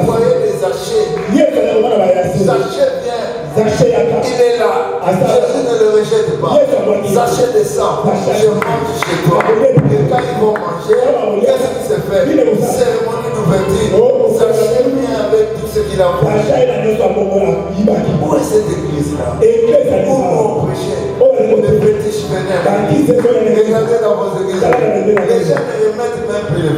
voyez les Zachée. Zachée vient. Il est là. Jésus ne le rejette pas. Zachée descend. Je mange chez toi. Et quand ils vont manger, qu'est-ce qui se fait? Cérémonie d'ouverture. Zachée vient avec tout ce qu'il a fait. Où est cette église-là? Où on prêchait les fétiches vénères? Regardez dans vos églises. Les gens ne remettent même plus le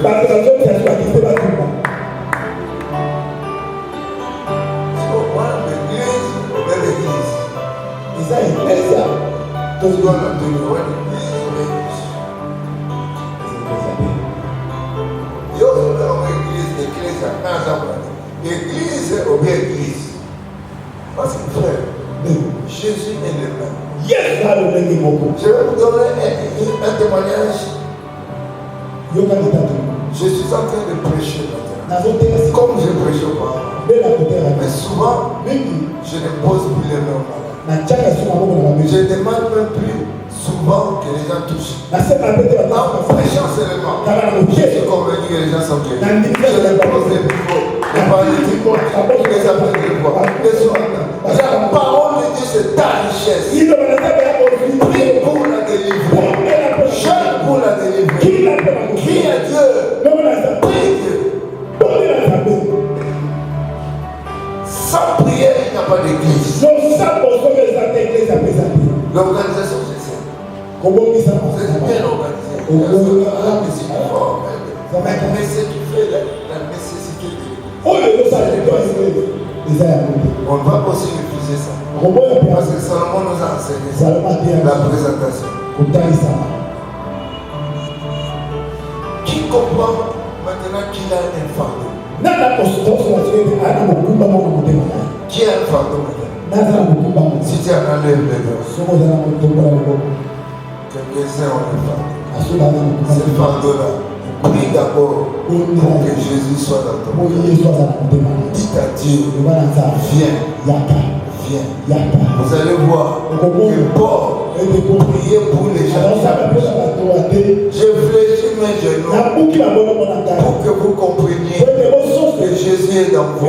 Église ou bien église. Parce que frère, Jésus est le même. Je vais vous donner un témoignage. Je suis en train de prêcher maintenant. Comme je prêche auparavant. Mais souvent, je ne pose plus les mains aux malades. Je ne demande même plus souvent que les gens touchent. En prêchant seulement, je suis convaincu que les gens sont guéris. Je les pose des micros, les paralytiques, les appels de voix, les soins. La parole de Dieu, c'est ta richesse. Prie pour la délivrer. Jeûne pour la délivrer. Crie à Dieu. Prie Dieu. Sans prière, il n'y a pas d'église. L'organisation, c'est ça. C'est bien organisé. Mais ce qui fait la nécessité de l'église. On va aussi refuser ça. Parce que Salomon nous a enseigné ça. La présentation. Qui comprend maintenant qu'il a un fardeau? Qui a un fardeau maintenant? Si tu en enlèves les deux, quelques-uns ont le fardeau. Ce fardeau-là, prie d'abord pour que Jésus soit dans ton cœur. Dites à Dieu, viens. Vous allez voir que Paul priait pour les gens. Je fléchis mes genoux pour que vous compreniez que Jésus est dans vous.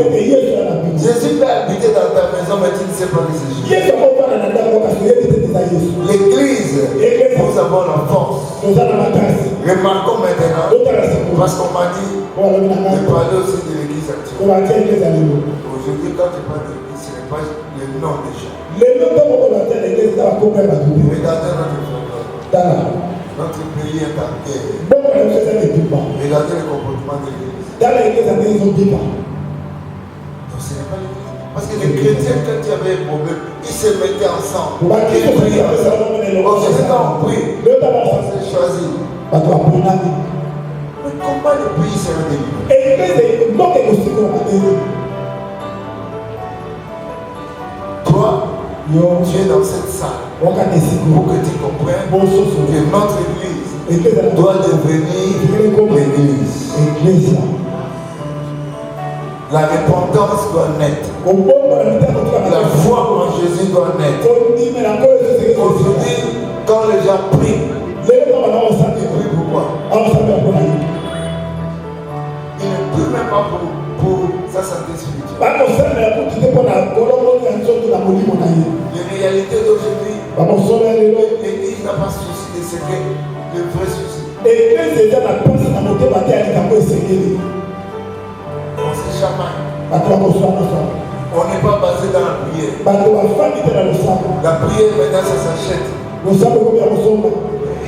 Jésus peut habiter dans ta maison, mais tu ne sais pas que c'est Jésus. L'église, nous avons la force. Remarquons maintenant, parce qu'on m'a dit de parler aussi de l'église actuelle. Aujourd'hui, quand tu parles de l'église, ce n'est pas le nom des gens. Regardez notre pays est en guerre. Regardez le comportement de l'église. Donc ce n'est pas l'église. Parce que les chrétiens, quand il y avait un problème, ils se mettaient ensemble. Ils priaient ensemble. Aujourd'hui, quand on prie, on s'est choisi. Mais comment le pays sera délivré? Toi, tu es dans cette salle pour que tu comprennes que notre église doit devenir l'église. La repentance doit naître. La foi en Jésus doit naître. Aujourd'hui, quand les gens prient, ils prient pourquoi? Ils ne prient même pas pour sa santé spirituelle. Les réalités d'aujourd'hui, l'église n'a pas souci de ce que le vrai souci. On se chamaille. On n'est pas basé dans la prière. La prière maintenant ça s'achète.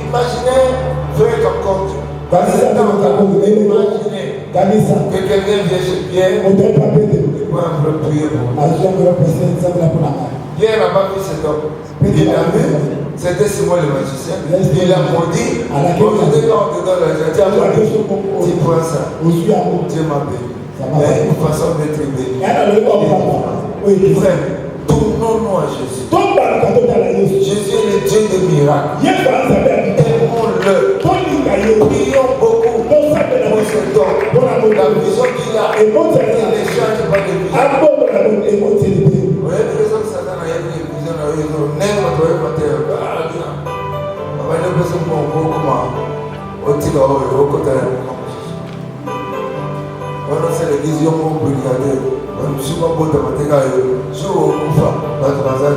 Imaginez frère comme compte. Imaginez que quelqu'un vient chez Pierre et pour un peu prier pour lui. Pierre n'a pas vu cet homme. Il a vu, c'était Simon le magicien. Il a maudit. Aujourd'hui, quand on te donne l'argent, tu as maudit. Tu prends ça. Dieu m'a béni. Il y a une façon d'être béni. Frère, tournons-nous à Jésus. Jésus est le Dieu des miracles. Aimons-le. Prions beaucoup pour cet homme. La vision qu'il a, il ne change pas de vision. Vous voyez que les hommes Satan a eu une vision, ils ont n'aiment pas trouver pas terre. On va dire que c'est bon, comment on tire au côté. On a l'église, on peut regarder. On ne suit pas pour te mettre à eux. Je vous confie, parce que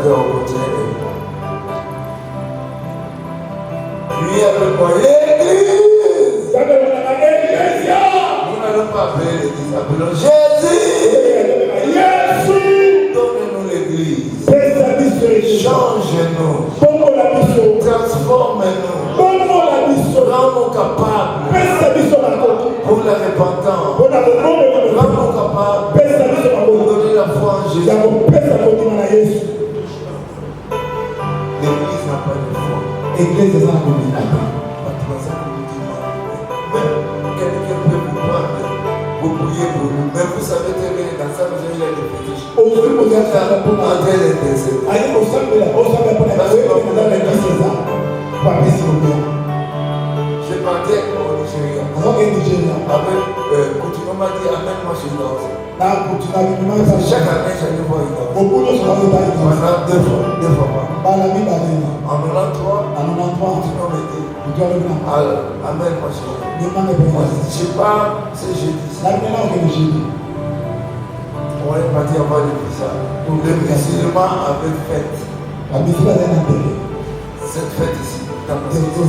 on continue. Priez avec moi, l'église. Nous n'allons pas appeler l'église, appelons Jésus. Donne-nous l'église. Change-nous. Transforme-nous. Rends-nous capables pour la repentance. Rends-nous capables pour donner la foi en Jésus. L'église n'a pas de foi. Même quelqu'un peut vous prendre, vous priez pour nous. Même vous savez très bien dans ça, vous avez les fétiches. Vous êtes en train d'intercéder. Je partais au Nigeria. Continuons m'a dit amène-moi chez nous. Chaque année, j'allais voir une danse. Pendant deux fois par an. En 93, continuons m'a dit amène-moi chez nous. Je sais pas, c'est jeudi. On est parti avoir des visas. Les musulmans avaient fête. Cette fête ici, dans la cité.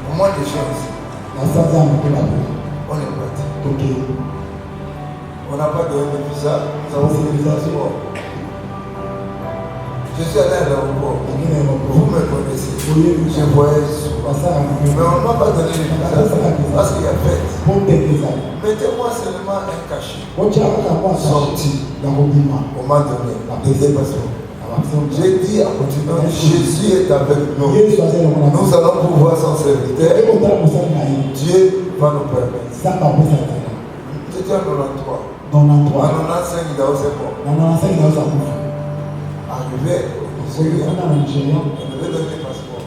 Au moins des gens ici. On est parti. On On n'a pas donné de visa, nous avons fait le passeport. Je suis allé à l'aéroport. Vous me connaissez. Je voyage souvent. Mais on ne m'a pas donné de visa parce qu'il y a fête. Mettez-moi seulement un cachet. Sorti. On m'a donné des passeports. J'ai dit à continuer, Jésus est avec nous. Nous allons pouvoir s'en servir. Dieu va nous permettre. C'était en 93. En 95, il a aussi bon. Arrivé au Nigeria, on devait donner le passeport.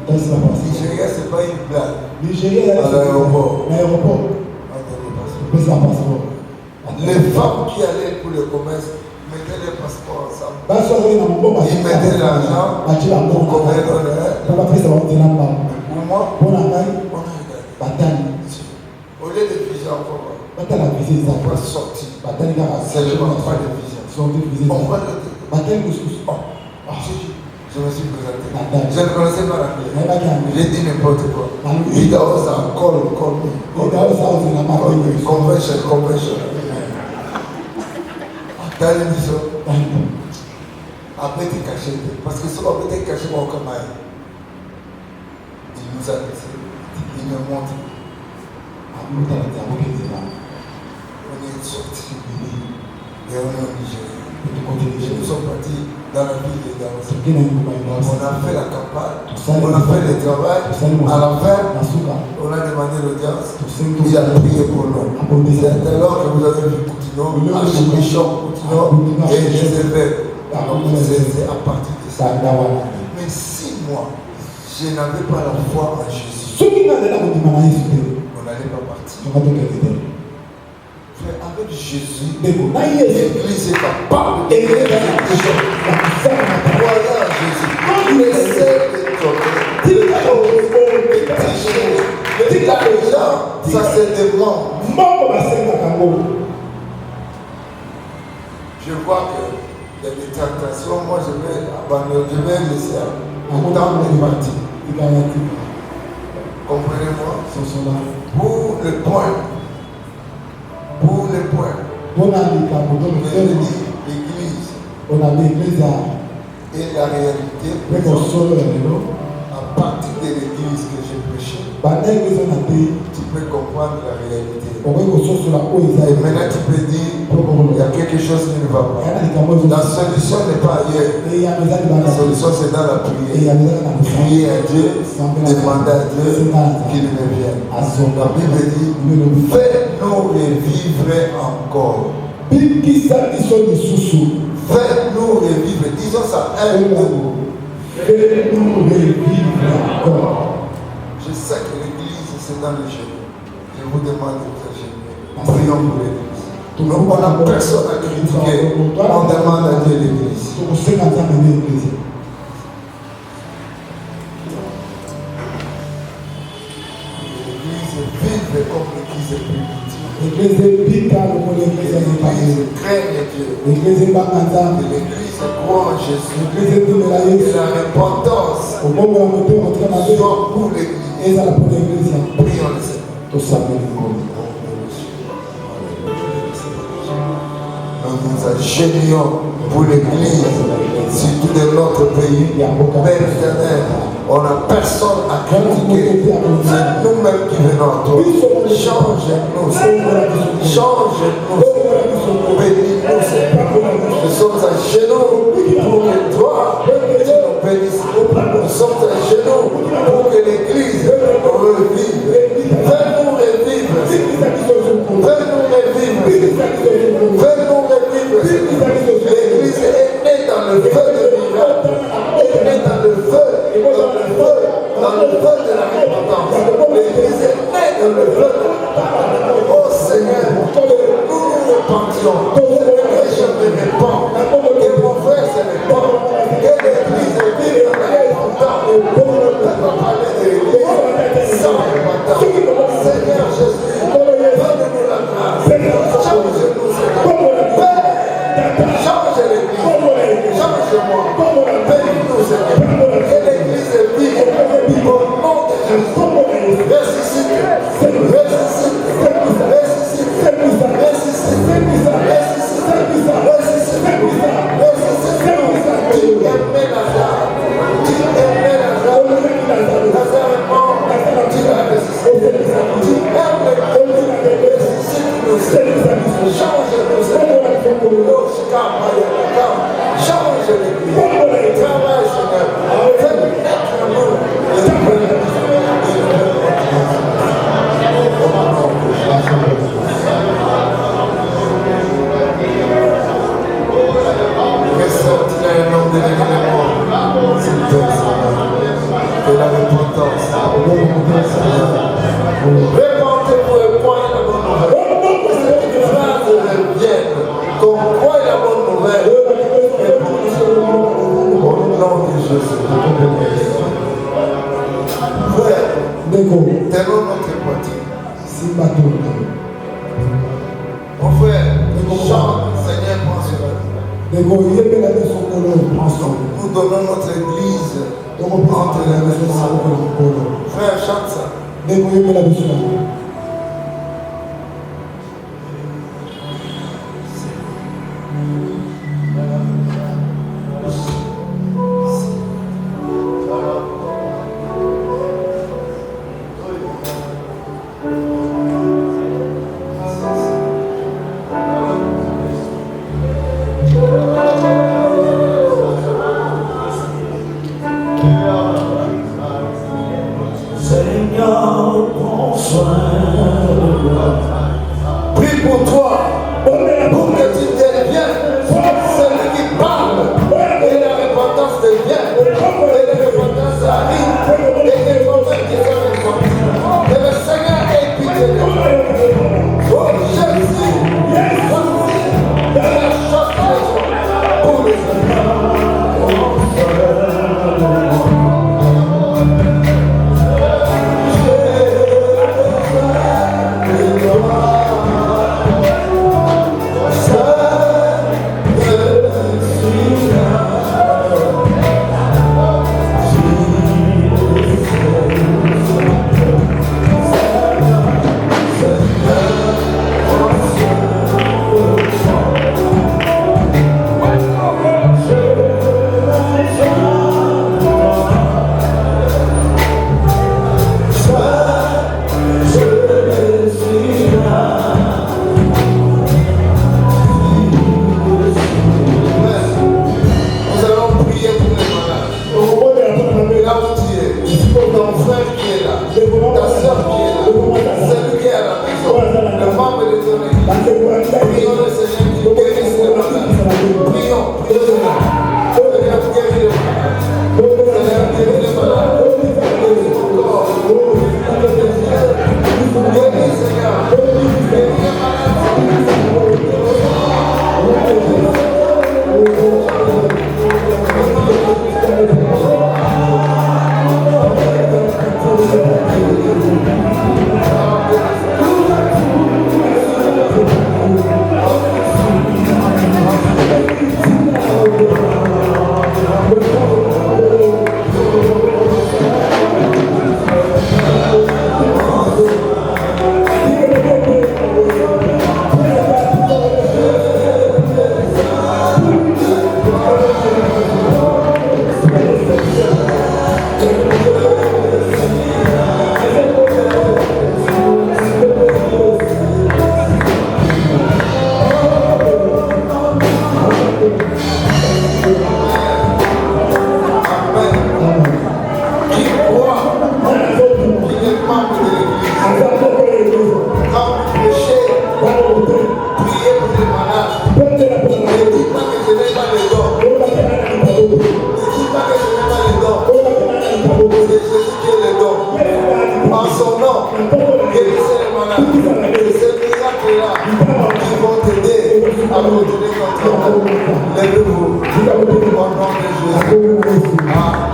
Nigeria, ce n'est pas une blague. À l'aéroport. On donne le passeport. Les femmes qui allaient pour le commerce mettaient les passeports ensemble. Ils mettaient l'argent pour commettre pour moi, on a regardé. Au lieu de visa encore, on va sortir. C'est le moment pas de visa. On va le je me suis présenté. Je ne connaissais pas la clé. J'ai dit n'importe quoi. Il a osé encore. Convention. Dans l'émission. Après, tu caché. Parce que ce qu'on peut cacher, mon camarade, il nous a laissé. Il nous montre. On est sorti. Et on est au Nigeria. Nous sommes partis dans la ville de Damas. On a fait la campagne, on a fait le travail. À la fin, on a demandé l'audience. Il a prié pour nous. C'est alors que vous avez vu Coutinho, Archbishop Coutinho et les évêques. C'est à partir de ça. Mais 6 mois, je n'avais pas la foi en Jésus. On n'allait pas partir. Avec Jésus, l'Église est capable de faire des choses. Voilà Jésus. Laissez les ça se demande. Je vois qu'il y a des tentations. Moi, je vais abandonner, je vais laisser autant de parties. Comprenez-moi? Pour le point. L'église et la réalité à partir de l'église que j'ai prêché, tu peux comprendre la réalité. Et maintenant tu peux dire il y a quelque chose qui ne va pas. La solution n'est pas ailleurs. La solution c'est dans la prière. Prier à Dieu, demander à Dieu qu'il revienne. La Bible dit fais-nous revivre encore. Fais-nous revivre. Disons ça un mot. Fais-nous revivre encore. Je sais que l'église c'est dans le génie. Je vous demande de vous agir. Prions pour l'église. Donc on n'a personne à critiquer. On demande à Dieu l'église. Vive comme l'église est plus petite. L'église craigne Dieu. L'église croit en Jésus. Et la repentance soit pour l'église. Prions le Seigneur. Nous nous ingénions pour l'église, surtout de notre pays. Père éternel, on n'a personne à critiquer. C'est nous-mêmes qui venons à toi. Change-nous. Bénis-nous, Seigneur. Nous sommes à genoux pour que toi, tu nous bénisses. Nous sommes à genoux pour que l'église revive. Fais-nous revivre. L'église est née dans le feu de miracle. Elle est née dans le feu de la repentance. L'église est née dans le feu de la repentance. Oh Seigneur, nous nous repentions. Que je me répands. Que mon frère se répand. Que l'église vive dans la repentance. Pour ne pas parler de l'église sans repentance. Seigneur Jésus, donne-nous la grâce. Change-nous, Seigneur. Change l'église. Change-moi. Bénis-nous, Seigneur. Que l'église vive au nom de Jésus. Ressuscite. voiture. Simba Touré. Mon frère, chante, Seigneur, prends sur la Nous donnons notre église entre les mains. Frère, chante ça. Seigneur, prends soin de moi. Prie pour toi, pour que tu deviennes celui qui parle, et la repentance devient, et la repentance arrive, et les problèmes qui sont résolus. Et le Seigneur ait pitié de toi. Oh Jésus, voici la chose pour les Lèvez-vous. Au nom de Jésus.